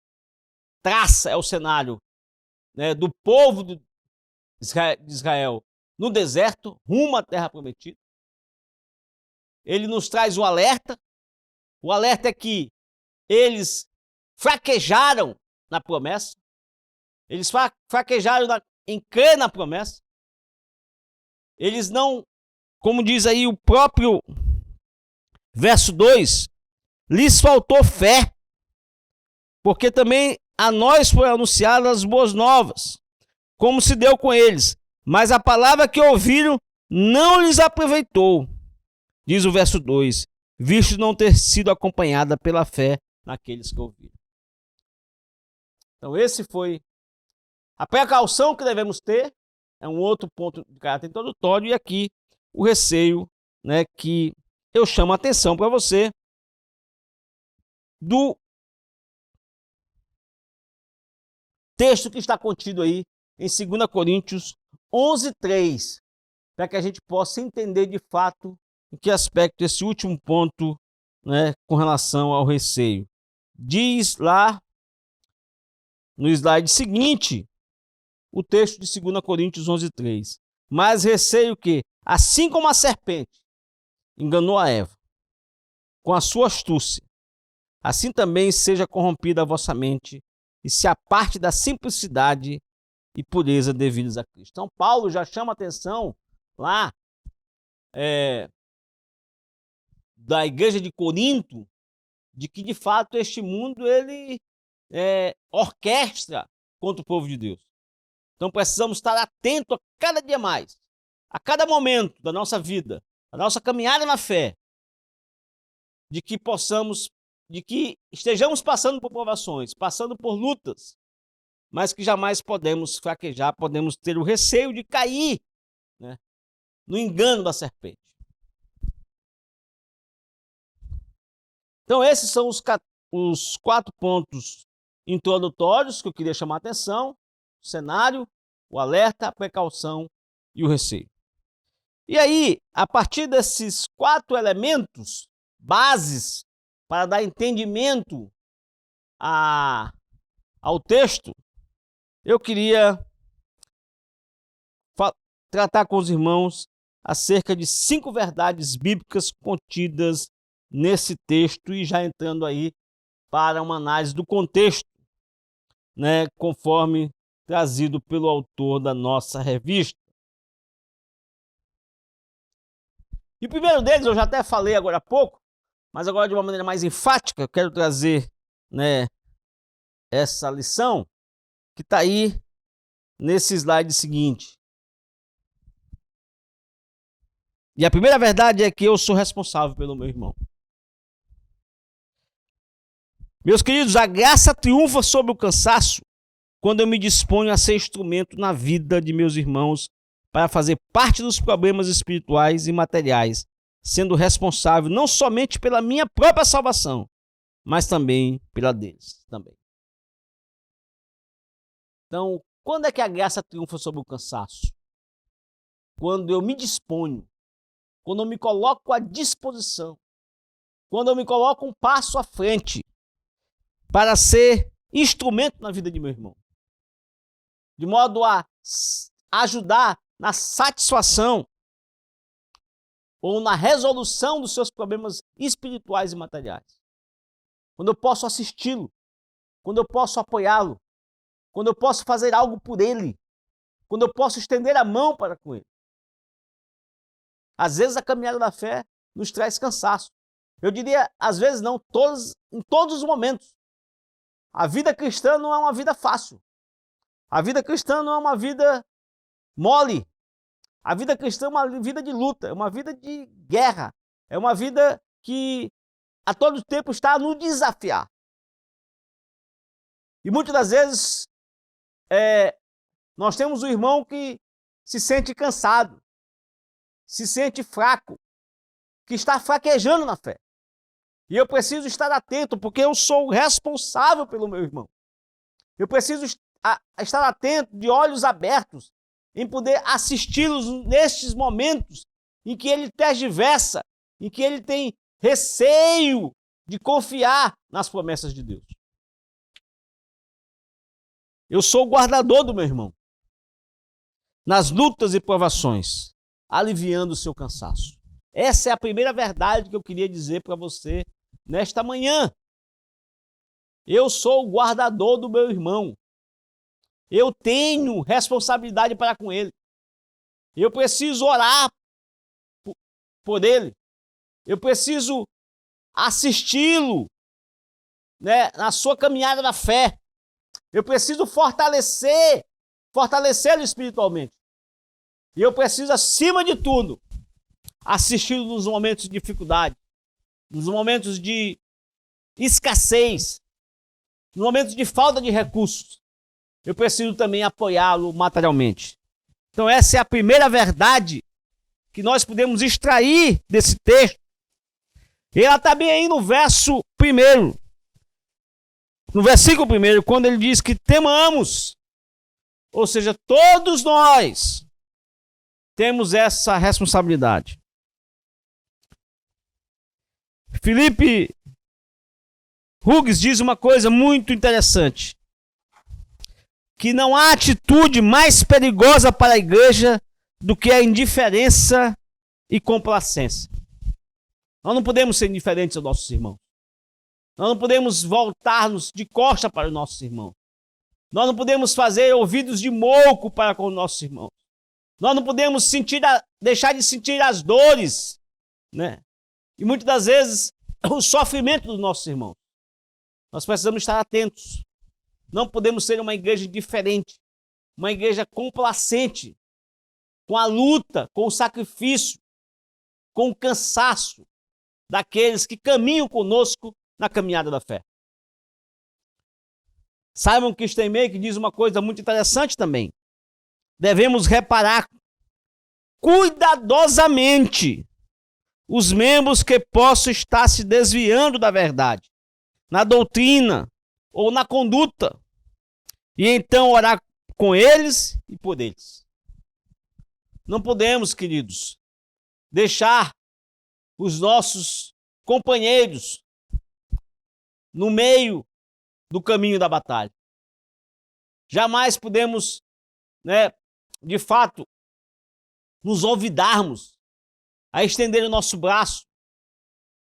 traça é o cenário, do povo de Israel no deserto, rumo à terra prometida. Ele nos traz o alerta. O alerta é que eles fraquejaram na promessa. Eles fraquejaram em crer na promessa. Eles não, como diz aí o próprio verso 2, lhes faltou fé, porque também a nós foram anunciadas as boas novas, como se deu com eles, mas a palavra que ouviram não lhes aproveitou, diz o verso 2, visto não ter sido acompanhada pela fé naqueles que ouviram. Então esse foi a precaução que devemos ter, é um outro ponto de caráter introdutório, e aqui o receio, que eu chamo a atenção para você, do texto que está contido aí em 2 Coríntios 11:3, para que a gente possa entender de fato em que aspecto esse último ponto, com relação ao receio. Diz lá no slide seguinte, o texto de 2 Coríntios 11:3. Mas receio que, assim como a serpente enganou a Eva com a sua astúcia, assim também seja corrompida a vossa mente e se aparte da simplicidade e pureza devidas a Cristo. Então Paulo já chama a atenção lá da igreja de Corinto, de que de fato este mundo ele orquestra contra o povo de Deus. Então precisamos estar atentos a cada dia mais, a cada momento da nossa vida, da nossa caminhada na fé, de que estejamos passando por provações, passando por lutas, mas que jamais podemos fraquejar, podemos ter o receio de cair, no engano da serpente. Então esses são os 4 pontos introdutórios que eu queria chamar a atenção: o cenário, o alerta, a precaução e o receio. E aí, a partir desses 4 elementos, bases, para dar entendimento ao texto, eu queria tratar com os irmãos acerca de 5 verdades bíblicas contidas nesse texto, e já entrando aí para uma análise do contexto, conforme trazido pelo autor da nossa revista. E o primeiro deles, eu já até falei agora há pouco, mas agora de uma maneira mais enfática, eu quero trazer, essa lição que está aí nesse slide seguinte. E a primeira verdade é que eu sou responsável pelo meu irmão. Meus queridos, a graça triunfa sobre o cansaço quando eu me disponho a ser instrumento na vida de meus irmãos para fazer parte dos problemas espirituais e materiais, sendo responsável não somente pela minha própria salvação, mas também pela deles também. Então, quando é que a graça triunfa sobre o cansaço? Quando eu me disponho, quando eu me coloco à disposição, quando eu me coloco um passo à frente para ser instrumento na vida de meu irmão, de modo a ajudar na satisfação ou na resolução dos seus problemas espirituais e materiais. Quando eu posso assisti-lo, quando eu posso apoiá-lo, quando eu posso fazer algo por ele, quando eu posso estender a mão para com ele. Às vezes a caminhada da fé nos traz cansaço. Eu diria, às vezes não, em todos os momentos. A vida cristã não é uma vida fácil. A vida cristã não é uma vida mole. A vida cristã é uma vida de luta, é uma vida de guerra. É uma vida que a todo tempo está a nos desafiar. E muitas das vezes nós temos um irmão que se sente cansado, se sente fraco, que está fraquejando na fé. E eu preciso estar atento, porque eu sou responsável pelo meu irmão. Eu preciso estar atento, de olhos abertos, em poder assisti-los nestes momentos em que ele tergiversa, em que ele tem receio de confiar nas promessas de Deus. Eu sou o guardador do meu irmão, nas lutas e provações, aliviando o seu cansaço. Essa é a primeira verdade que eu queria dizer para você nesta manhã. Eu sou o guardador do meu irmão. Eu tenho responsabilidade para com ele. Eu preciso orar por ele. Eu preciso assisti-lo, né, na sua caminhada da fé. Eu preciso fortalecê-lo espiritualmente. E eu preciso, acima de tudo, assisti-lo nos momentos de dificuldade, nos momentos de escassez, nos momentos de falta de recursos. Eu preciso também apoiá-lo materialmente. Então essa é a primeira verdade que nós podemos extrair desse texto. E ela está bem aí no verso 1. No versículo 1, quando ele diz que temamos, ou seja, todos nós temos essa responsabilidade. Felipe Hughes diz uma coisa muito interessante, que não há atitude mais perigosa para a igreja do que a indiferença e complacência. Nós não podemos ser indiferentes aos nossos irmãos. Nós não podemos voltar-nos de costa para os nossos irmãos. Nós não podemos fazer ouvidos de moco para com os nossos irmãos. Nós não podemos deixar de sentir as dores, né? E muitas das vezes o sofrimento dos nossos irmãos. Nós precisamos estar atentos. Não podemos ser uma igreja indiferente, uma igreja complacente, com a luta, com o sacrifício, com o cansaço daqueles que caminham conosco na caminhada da fé. Simon Kistemaker diz uma coisa muito interessante também. Devemos reparar cuidadosamente os membros que possam estar se desviando da verdade, na doutrina ou na conduta, e então orar com eles e por eles. Não podemos, queridos, deixar os nossos companheiros no meio do caminho da batalha. Jamais podemos, de fato, nos olvidarmos a estender o nosso braço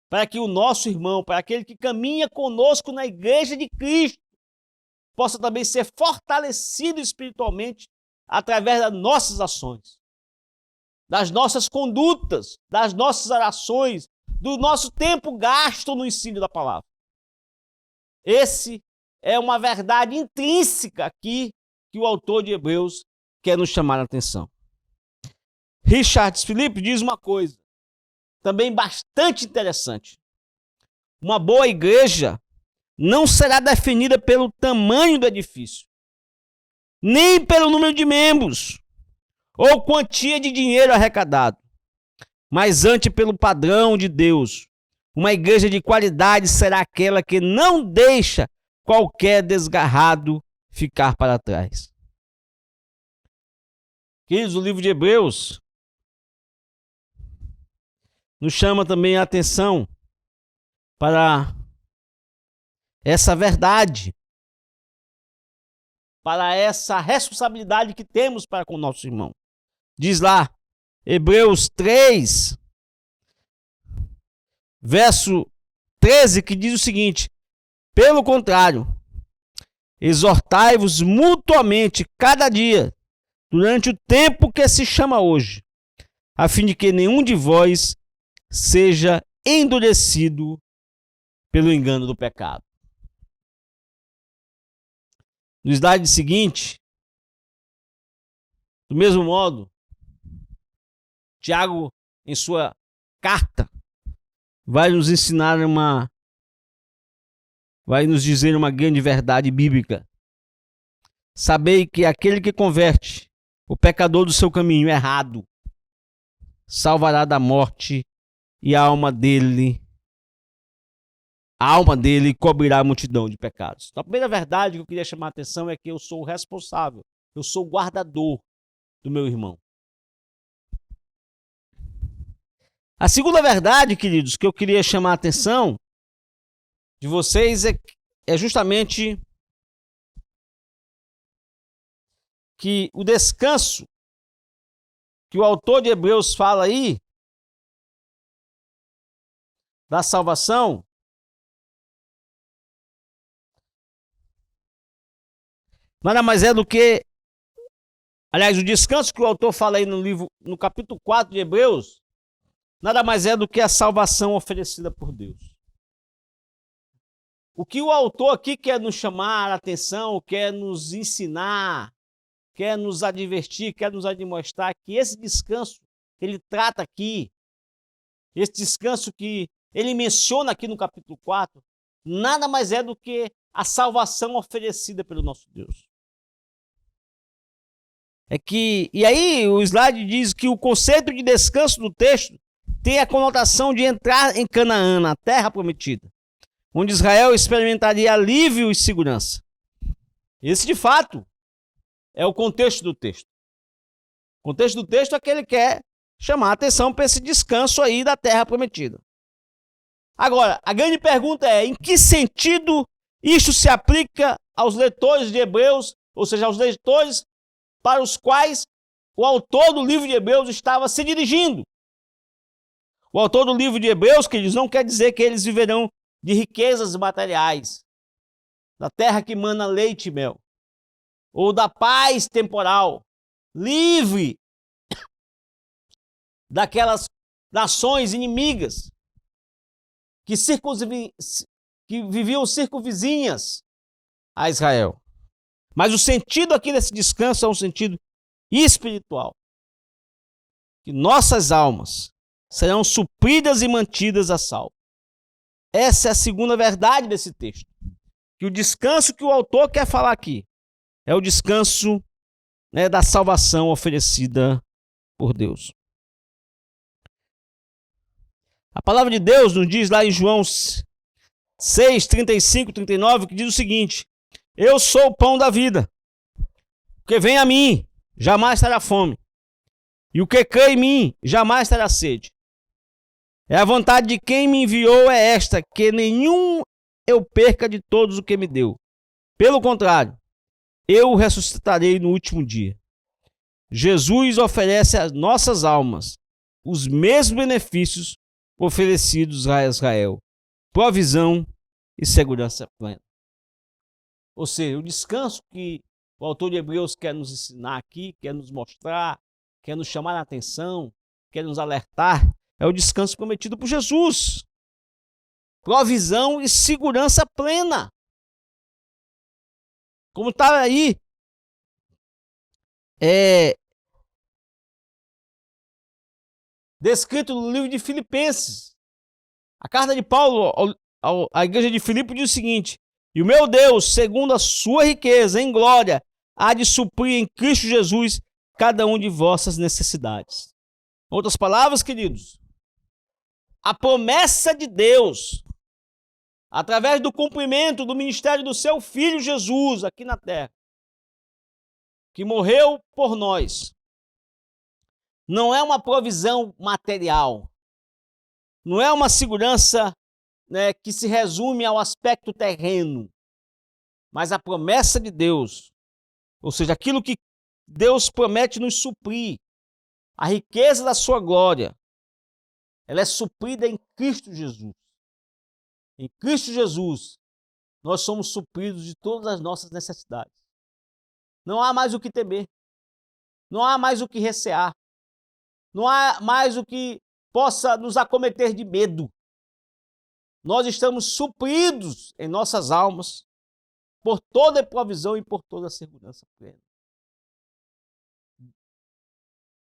para que o nosso irmão, para aquele que caminha conosco na igreja de Cristo, possa também ser fortalecido espiritualmente através das nossas ações, das nossas condutas, das nossas orações, do nosso tempo gasto no ensino da palavra. Esse é uma verdade intrínseca aqui que o autor de Hebreus quer nos chamar a atenção. Richard Phillips diz uma coisa também bastante interessante. Uma boa igreja não será definida pelo tamanho do edifício, nem pelo número de membros ou quantia de dinheiro arrecadado, mas antes pelo padrão de Deus. Uma igreja de qualidade será aquela que não deixa qualquer desgarrado ficar para trás. Queridos, o livro de Hebreus nos chama também a atenção para essa verdade, para essa responsabilidade que temos para com o nosso irmão. Diz lá, Hebreus 3, verso 13, que diz o seguinte: pelo contrário, exortai-vos mutuamente cada dia, durante o tempo que se chama hoje, a fim de que nenhum de vós seja endurecido pelo engano do pecado. No slide seguinte, do mesmo modo, Tiago, em sua carta, vai nos ensinar vai nos dizer uma grande verdade bíblica. Sabei que aquele que converte o pecador do seu caminho errado salvará da morte, e a alma dele cobrirá a multidão de pecados. Então, a primeira verdade que eu queria chamar a atenção é que eu sou o responsável, eu sou o guardador do meu irmão. A segunda verdade, queridos, que eu queria chamar a atenção de vocês é justamente que o descanso que o autor de Hebreus fala aí, da salvação, nada mais é do que, aliás, o descanso que o autor fala aí no capítulo 4 de Hebreus, nada mais é do que a salvação oferecida por Deus. O que o autor aqui quer nos chamar a atenção, quer nos ensinar, quer nos advertir, quer nos admoestar que esse descanso que ele trata aqui, esse descanso que ele menciona aqui no capítulo 4, nada mais é do que a salvação oferecida pelo nosso Deus. E aí o slide diz que o conceito de descanso do texto tem a conotação de entrar em Canaã, na terra prometida, onde Israel experimentaria alívio e segurança. Esse, de fato, é o contexto do texto. O contexto do texto é que ele quer chamar a atenção para esse descanso aí da terra prometida. Agora, a grande pergunta é: em que sentido isto se aplica aos leitores de Hebreus, ou seja, aos leitores para os quais o autor do livro de Hebreus estava se dirigindo? O autor do livro de Hebreus, que eles não quer dizer que eles viverão de riquezas materiais, da terra que mana leite e mel, ou da paz temporal, livre daquelas nações inimigas que viviam circunvizinhas a Israel. Mas o sentido aqui desse descanso é um sentido espiritual. Que nossas almas serão supridas e mantidas a salvo. Essa é a segunda verdade desse texto. Que o descanso que o autor quer falar aqui é o descanso, da salvação oferecida por Deus. A palavra de Deus nos diz lá em João 6, 35, 39, que diz o seguinte: eu sou o pão da vida. O que vem a mim jamais terá fome, e o que crê em mim jamais terá sede. É a vontade de quem me enviou é esta, que nenhum eu perca de todos o que me deu. Pelo contrário, eu o ressuscitarei no último dia. Jesus oferece às nossas almas os mesmos benefícios oferecidos a Israel: provisão e segurança plena. Ou seja, o descanso que o autor de Hebreus quer nos ensinar aqui, quer nos mostrar, quer nos chamar a atenção, quer nos alertar, é o descanso prometido por Jesus. Provisão e segurança plena. Como está aí, descrito no livro de Filipenses. A carta de Paulo à igreja de Filipe diz o seguinte: e o meu Deus, segundo a sua riqueza em glória, há de suprir em Cristo Jesus cada um de vossas necessidades. Em outras palavras, queridos, a promessa de Deus, através do cumprimento do ministério do seu Filho Jesus aqui na terra, que morreu por nós, não é uma provisão material, não é uma segurança, né, que se resume ao aspecto terreno, mas a promessa de Deus, ou seja, aquilo que Deus promete nos suprir, a riqueza da sua glória, ela é suprida em Cristo Jesus. Em Cristo Jesus, nós somos supridos de todas as nossas necessidades. Não há mais o que temer, não há mais o que recear, não há mais o que possa nos acometer de medo. Nós estamos supridos em nossas almas por toda a provisão e por toda a segurança plena.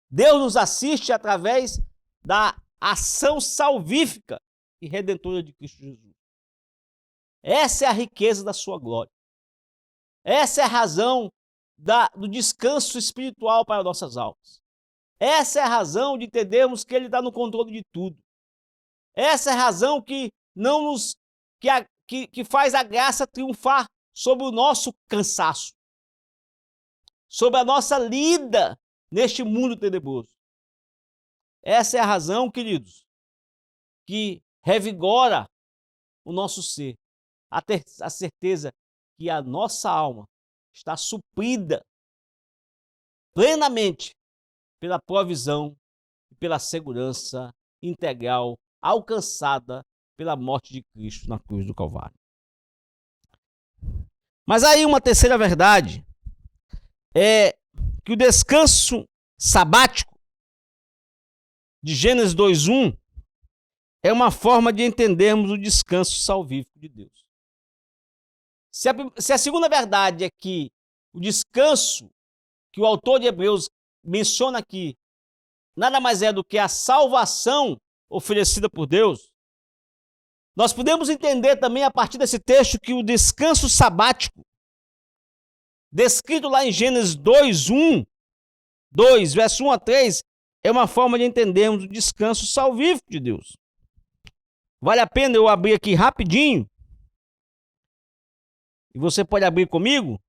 Deus nos assiste através da ação salvífica e redentora de Cristo Jesus. Essa é a riqueza da sua glória. Essa é a razão do descanso espiritual para nossas almas. Essa é a razão de entendermos que Ele está no controle de tudo. Essa é a razão que faz a graça triunfar sobre o nosso cansaço, sobre a nossa lida neste mundo tenebroso. Essa é a razão, queridos, que revigora o nosso ser, a certeza que a nossa alma está suprida plenamente pela provisão e pela segurança integral alcançada pela morte de Cristo na cruz do Calvário. Mas aí uma terceira verdade é que o descanso sabático de Gênesis 2:1 é uma forma de entendermos o descanso salvífico de Deus. Se a segunda verdade é que o descanso que o autor de Hebreus menciona aqui nada mais é do que a salvação oferecida por Deus, nós podemos entender também a partir desse texto que o descanso sabático, descrito lá em Gênesis 2, verso 1 a 3, é uma forma de entendermos o descanso salvífico de Deus. Vale a pena eu abrir aqui rapidinho, e você pode abrir comigo,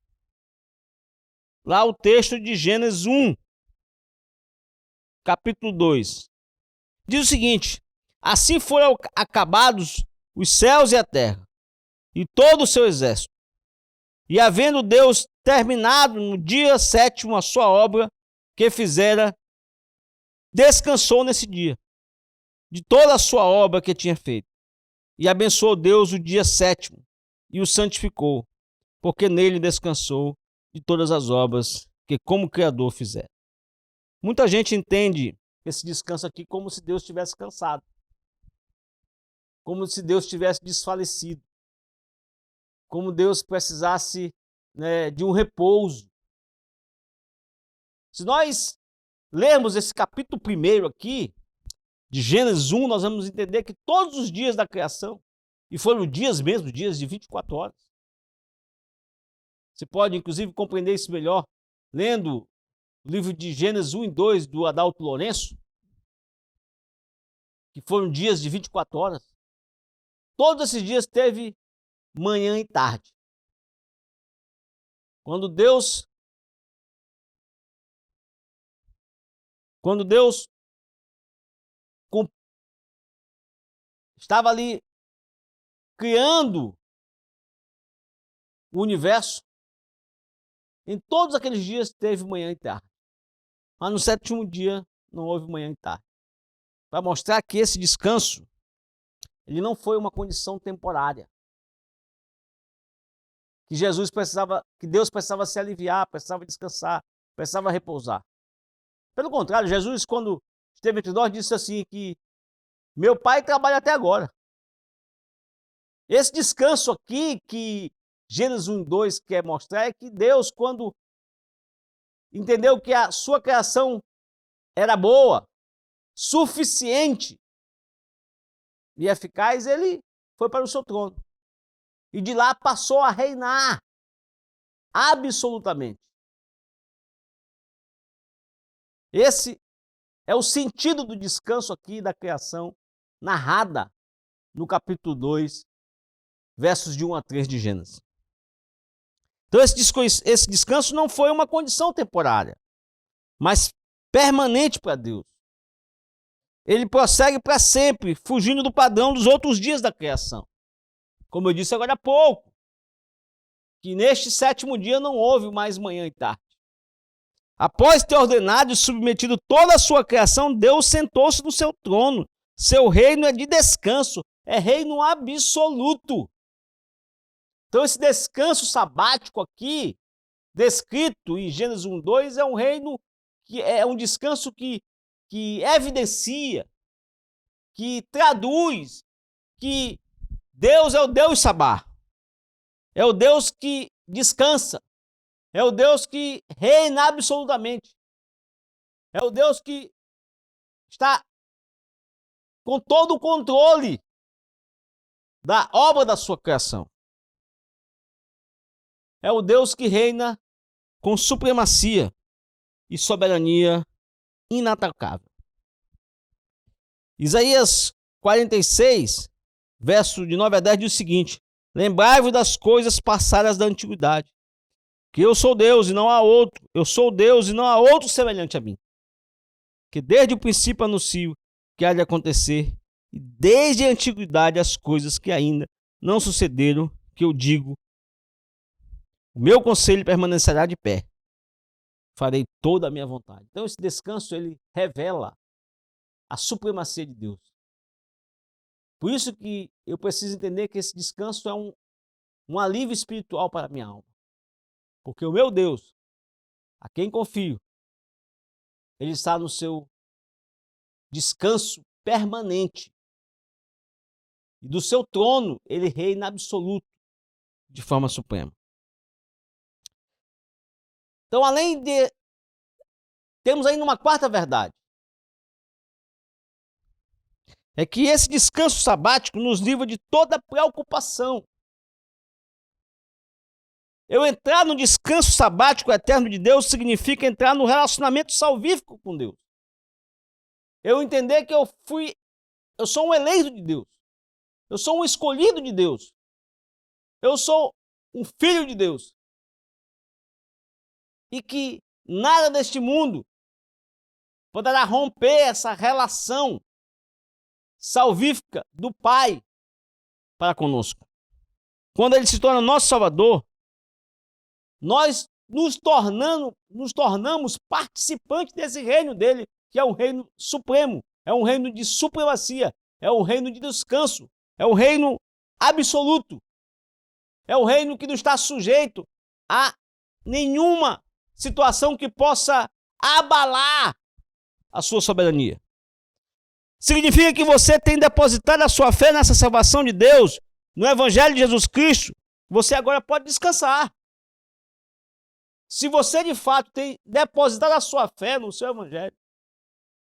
lá o texto de Gênesis 1, capítulo 2. Diz o seguinte: assim foram acabados os céus e a terra, e todo o seu exército. E havendo Deus terminado no dia 7º a sua obra que fizera, descansou nesse dia, de toda a sua obra que tinha feito. E abençoou Deus o dia 7º, e o santificou, porque nele descansou de todas as obras que como Criador fizera. Muita gente entende esse descanso aqui como se Deus tivesse cansado, como se Deus tivesse desfalecido, como Deus precisasse, né, de um repouso. Se nós lermos esse capítulo 1 aqui, de Gênesis 1, nós vamos entender que todos os dias da criação, e foram dias mesmo, dias de 24 horas. Você pode, inclusive, compreender isso melhor lendo o livro de Gênesis 1 e 2 do Adalto Lourenço, que foram dias de 24 horas. Todos esses dias teve manhã e tarde. Quando Deus estava ali criando o universo, em todos aqueles dias teve manhã e tarde. Mas no 7º dia não houve manhã e tarde. Para mostrar que esse descanso, ele não foi uma condição temporária. Que Deus precisava se aliviar, precisava descansar, precisava repousar. Pelo contrário, Jesus, quando esteve entre nós, disse assim que meu Pai trabalha até agora. Esse descanso aqui que Gênesis 1:2 quer mostrar é que Deus, quando entendeu que a sua criação era boa, suficiente e eficaz, ele foi para o seu trono. E de lá passou a reinar absolutamente. Esse é o sentido do descanso aqui da criação, narrada no capítulo 2, versos de 1 a 3 de Gênesis. Então esse descanso não foi uma condição temporária, mas permanente para Deus. Ele prossegue para sempre, fugindo do padrão dos outros dias da criação. Como eu disse agora há pouco, que neste 7º dia não houve mais manhã e tarde. Após ter ordenado e submetido toda a sua criação, Deus sentou-se no seu trono. Seu reino é de descanso, é reino absoluto. Então esse descanso sabático aqui, descrito em Gênesis 1:2, é um reino que é um descanso que evidencia, que traduz que Deus é o Deus Sabá. É o Deus que descansa. É o Deus que reina absolutamente. É o Deus que está com todo o controle da obra da sua criação. É o Deus que reina com supremacia e soberania inatacável. Isaías 46, verso de 9 a 10 diz o seguinte: lembrai-vos das coisas passadas da antiguidade, que eu sou Deus e não há outro, eu sou Deus e não há outro semelhante a mim, que desde o princípio anuncio que há de acontecer, e desde a antiguidade as coisas que ainda não sucederam, que eu digo, o meu conselho permanecerá de pé, farei toda a minha vontade. Então esse descanso, ele revela a supremacia de Deus. Por isso que eu preciso entender que esse descanso é um alívio espiritual para a minha alma. Porque o meu Deus, a quem confio, ele está no seu descanso permanente. E do seu trono, ele reina absoluto, de forma suprema. Então, além de... temos ainda uma quarta verdade. É que esse descanso sabático nos livra de toda preocupação. Eu entrar no descanso sabático eterno de Deus significa entrar no relacionamento salvífico com Deus. Eu entender que eu sou um eleito de Deus. Eu sou um escolhido de Deus. Eu sou um filho de Deus. E que nada deste mundo poderá romper essa relação salvífica do Pai para conosco. Quando ele se torna nosso Salvador, nós nos tornamos participantes desse reino dele, que é um reino supremo, é um reino de supremacia, é um reino de descanso, é um reino absoluto, é um reino que não está sujeito a nenhuma situação que possa abalar a sua soberania. Significa que você tem depositado a sua fé nessa salvação de Deus, no Evangelho de Jesus Cristo, você agora pode descansar. Se você de fato tem depositado a sua fé no seu Evangelho,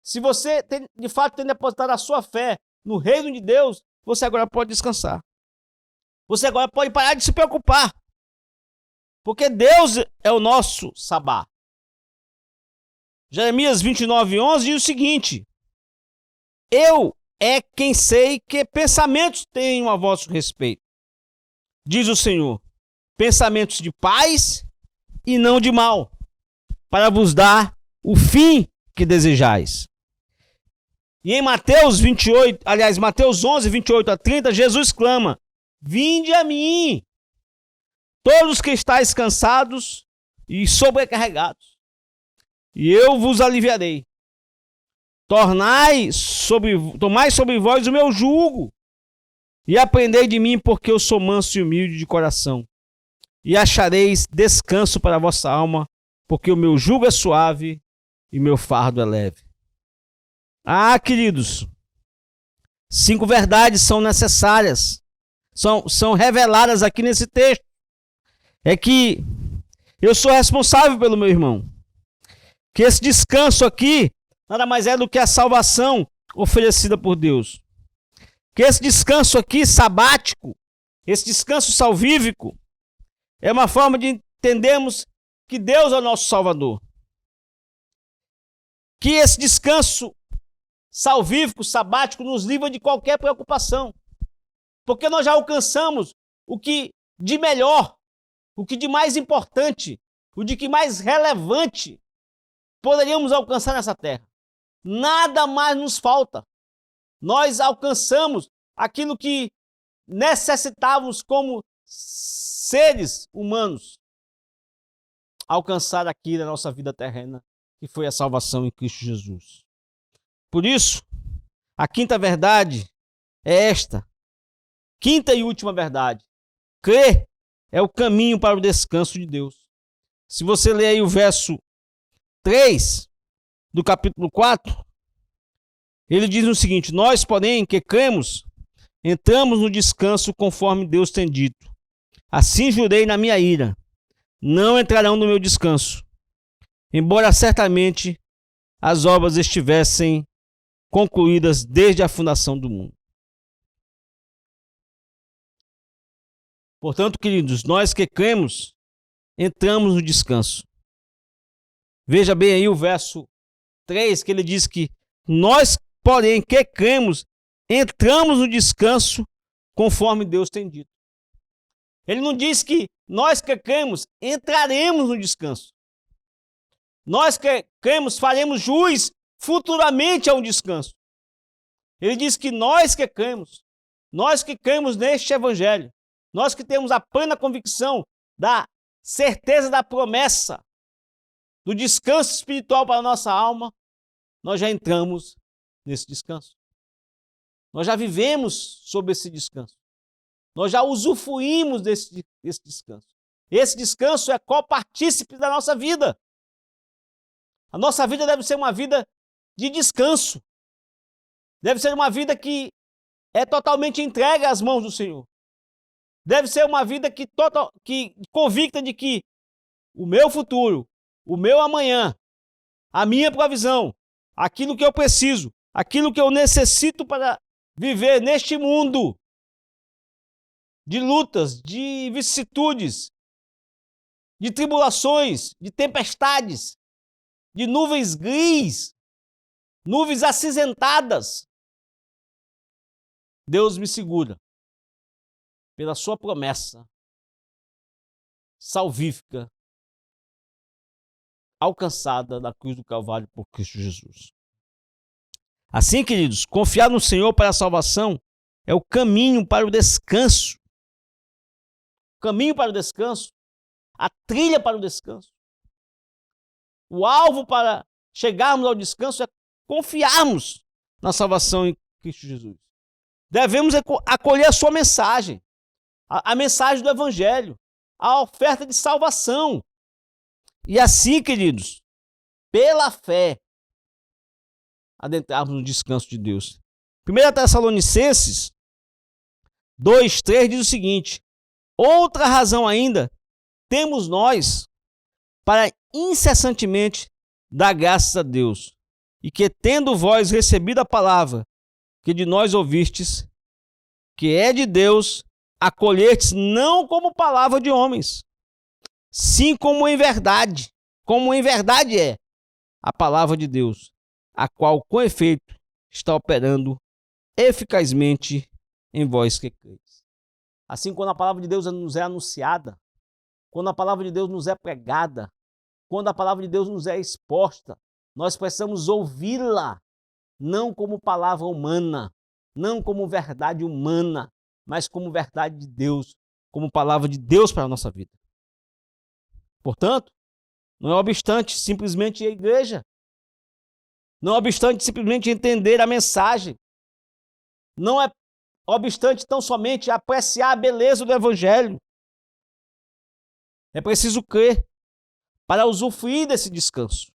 se você de fato tem depositado a sua fé no reino de Deus, você agora pode descansar. Você agora pode parar de se preocupar. Porque Deus é o nosso Sabá. Jeremias 29:11 diz o seguinte: eu é quem sei que pensamentos tenho a vosso respeito, diz o Senhor, pensamentos de paz e não de mal, para vos dar o fim que desejais. E em Mateus 11, 28 a 30, Jesus clama: vinde a mim, todos que estáis cansados e sobrecarregados, e eu vos aliviarei. Tomai sobre vós o meu jugo, e aprendei de mim, porque eu sou manso e humilde de coração, e achareis descanso para a vossa alma, porque o meu jugo é suave e meu fardo é leve. Ah, queridos, 5 verdades são necessárias, são reveladas aqui nesse texto. É que eu sou responsável pelo meu irmão, que esse descanso aqui nada mais é do que a salvação oferecida por Deus. Que esse descanso aqui sabático, esse descanso salvífico, é uma forma de entendermos que Deus é o nosso Salvador. que esse descanso salvífico, sabático, nos livra de qualquer preocupação. Porque nós já alcançamos o que de melhor, o que de mais importante, o de que mais relevante poderíamos alcançar nessa terra. Nada mais nos falta. Nós alcançamos aquilo que necessitávamos como seres humanos alcançar aqui na nossa vida terrena, que foi a salvação em Cristo Jesus. Por isso, a quinta verdade é esta. Quinta e última verdade. Crer é o caminho para o descanso de Deus. Se você ler aí o verso 3 do capítulo 4, ele diz o seguinte: nós, porém, que cremos, entramos no descanso conforme Deus tem dito. Assim jurei na minha ira, não entrarão no meu descanso, embora certamente as obras estivessem concluídas desde a fundação do mundo. Portanto, queridos, nós que cremos, entramos no descanso. Veja bem aí o verso 3, que ele diz que nós, porém, que cremos, entramos no descanso conforme Deus tem dito. Ele não diz que nós que cremos, entraremos no descanso. Nós que cremos, faremos jus futuramente a um descanso. Ele diz que nós que cremos neste evangelho, nós que temos a plena convicção da certeza da promessa, do descanso espiritual para a nossa alma, nós já entramos nesse descanso. Nós já vivemos sob esse descanso. Nós já usufruímos desse descanso. Esse descanso é copartícipe da nossa vida. A nossa vida deve ser uma vida de descanso. Deve ser uma vida que é totalmente entregue às mãos do Senhor. Deve ser uma vida que convicta de que o meu futuro, o meu amanhã, a minha provisão, aquilo que eu preciso, aquilo que eu necessito para viver neste mundo de lutas, de vicissitudes, de tribulações, de tempestades, de nuvens gris, nuvens acinzentadas. Deus me segura pela sua promessa salvífica alcançada na cruz do Calvário por Cristo Jesus. Assim, queridos, confiar no Senhor para a salvação é o caminho para o descanso. O caminho para o descanso, a trilha para o descanso. O alvo para chegarmos ao descanso é confiarmos na salvação em Cristo Jesus. Devemos acolher a sua mensagem, a mensagem do Evangelho, a oferta de salvação. E assim, queridos, pela fé, adentrarmos no descanso de Deus. 1 Tessalonicenses 2:3 diz o seguinte: outra razão ainda temos nós para incessantemente dar graças a Deus, e que tendo vós recebido a palavra que de nós ouvistes, que é de Deus, acolhestes não como palavra de homens, sim como em verdade é a palavra de Deus, a qual com efeito está operando eficazmente em vós que creis. Assim, quando a palavra de Deus nos é anunciada, quando a palavra de Deus nos é pregada, quando a palavra de Deus nos é exposta, nós precisamos ouvi-la, não como palavra humana, não como verdade humana, mas como verdade de Deus, como palavra de Deus para a nossa vida. Portanto, não é obstante simplesmente ir à igreja, não é obstante simplesmente entender a mensagem, não é obstante tão somente apreciar a beleza do Evangelho. É preciso crer para usufruir desse descanso.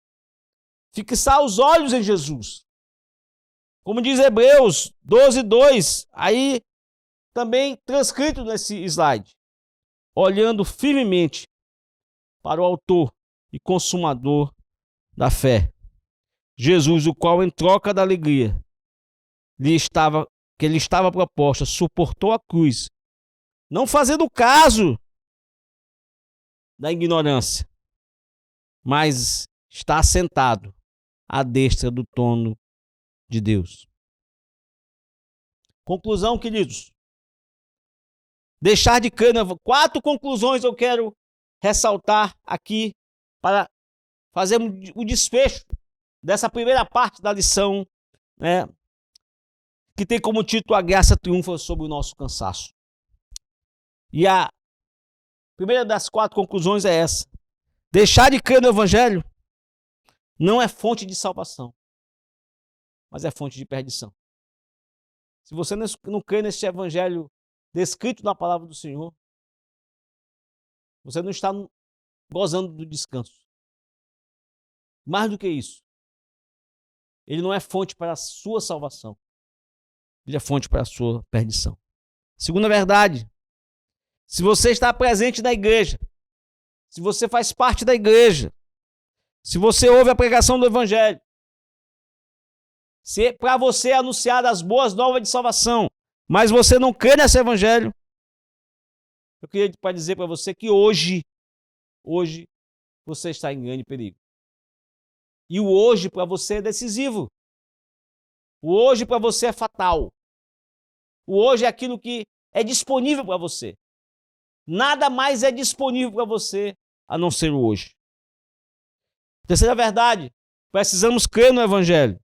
Fixar os olhos em Jesus. Como diz Hebreus 12:2, aí também transcrito nesse slide. Olhando firmemente para o autor e consumador da fé. Jesus, o qual em troca da alegria que lhe estava proposta, suportou a cruz, não fazendo caso da ignorância, mas está assentado à destra do trono de Deus. Conclusão, queridos. Deixar de crer. 4 conclusões eu quero ressaltar aqui para fazer o desfecho dessa primeira parte da lição, né, que tem como título A Graça Triunfa sobre o Nosso Cansaço. E a primeira das 4 conclusões é essa. Deixar de crer no Evangelho não é fonte de salvação, mas é fonte de perdição. Se você não crê nesse Evangelho descrito na palavra do Senhor, você não está gozando do descanso. Mais do que isso, ele não é fonte para a sua salvação, ele é fonte para a sua perdição. Segunda verdade, se você está presente na igreja, se você faz parte da igreja, se você ouve a pregação do Evangelho, se para você é anunciada as boas novas de salvação, mas você não crê nesse Evangelho, eu queria dizer para você que hoje você está em grande perigo. E o hoje para você é decisivo. O hoje para você é fatal. O hoje é aquilo que é disponível para você. Nada mais é disponível para você a não ser o hoje. Terceira verdade, precisamos crer no Evangelho.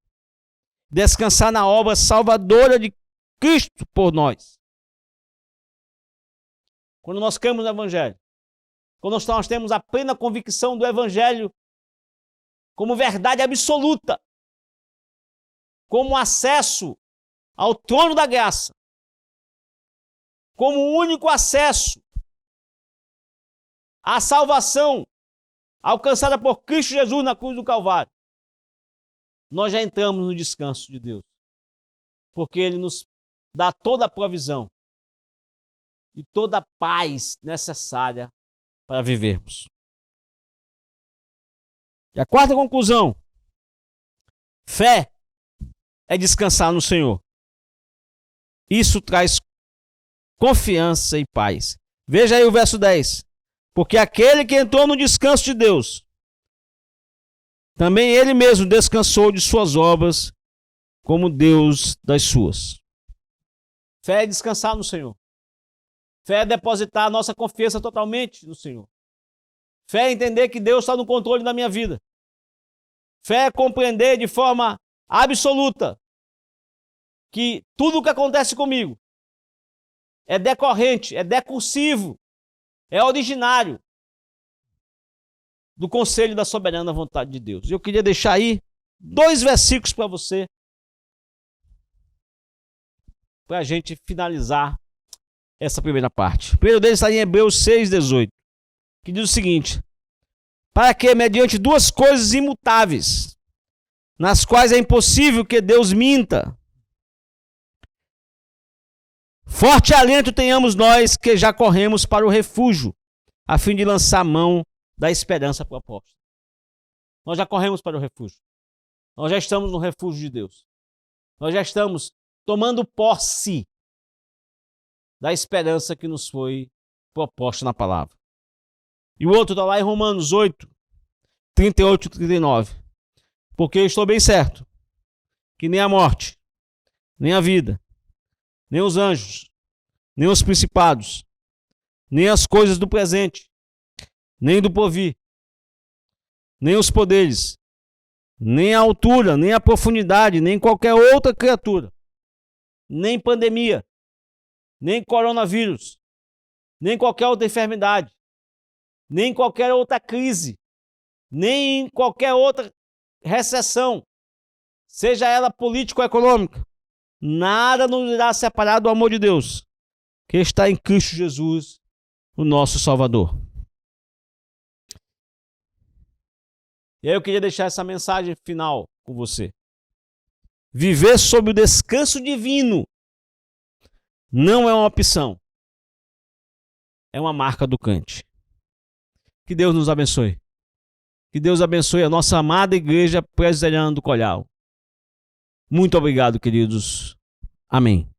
Descansar na obra salvadora de Cristo por nós. Quando nós cremos no Evangelho, quando nós temos a plena convicção do Evangelho como verdade absoluta, como acesso ao trono da graça, como único acesso à salvação alcançada por Cristo Jesus na cruz do Calvário, nós já entramos no descanso de Deus, porque Ele nos dá toda a provisão e toda a paz necessária para vivermos. E a quarta conclusão: fé é descansar no Senhor. Isso traz confiança e paz. Veja aí o verso 10. Porque aquele que entrou no descanso de Deus, também ele mesmo descansou de suas obras, como Deus das suas. Fé é descansar no Senhor. Fé é depositar a nossa confiança totalmente no Senhor. Fé é entender que Deus está no controle da minha vida. Fé é compreender de forma absoluta que tudo o que acontece comigo é decorrente, é decursivo, é originário do conselho da soberana vontade de Deus. Eu queria deixar aí 2 versículos para você, para a gente finalizar essa primeira parte. O primeiro deles está em Hebreus 6,18, que diz o seguinte: para que, mediante 2 coisas imutáveis, nas quais é impossível que Deus minta, forte alento tenhamos nós que já corremos para o refúgio, a fim de lançar mão da esperança proposta. Nós já corremos para o refúgio. Nós já estamos no refúgio de Deus. Nós já estamos tomando posse da esperança que nos foi proposta na palavra. E o outro está lá em Romanos 8, 38 e 39. Porque eu estou bem certo que nem a morte, nem a vida, nem os anjos, nem os principados, nem as coisas do presente, nem do porvir, nem os poderes, nem a altura, nem a profundidade, nem qualquer outra criatura, nem pandemia, nem coronavírus, nem qualquer outra enfermidade, nem qualquer outra crise, nem qualquer outra recessão, seja ela política ou econômica, nada nos irá separar do amor de Deus, que está em Cristo Jesus, o nosso Salvador. E aí eu queria deixar essa mensagem final com você. Viver sob o descanso divino não é uma opção, é uma marca do crente. Que Deus nos abençoe. Que Deus abençoe a nossa amada igreja presbiteriana do Colhau. Muito obrigado, queridos. Amém.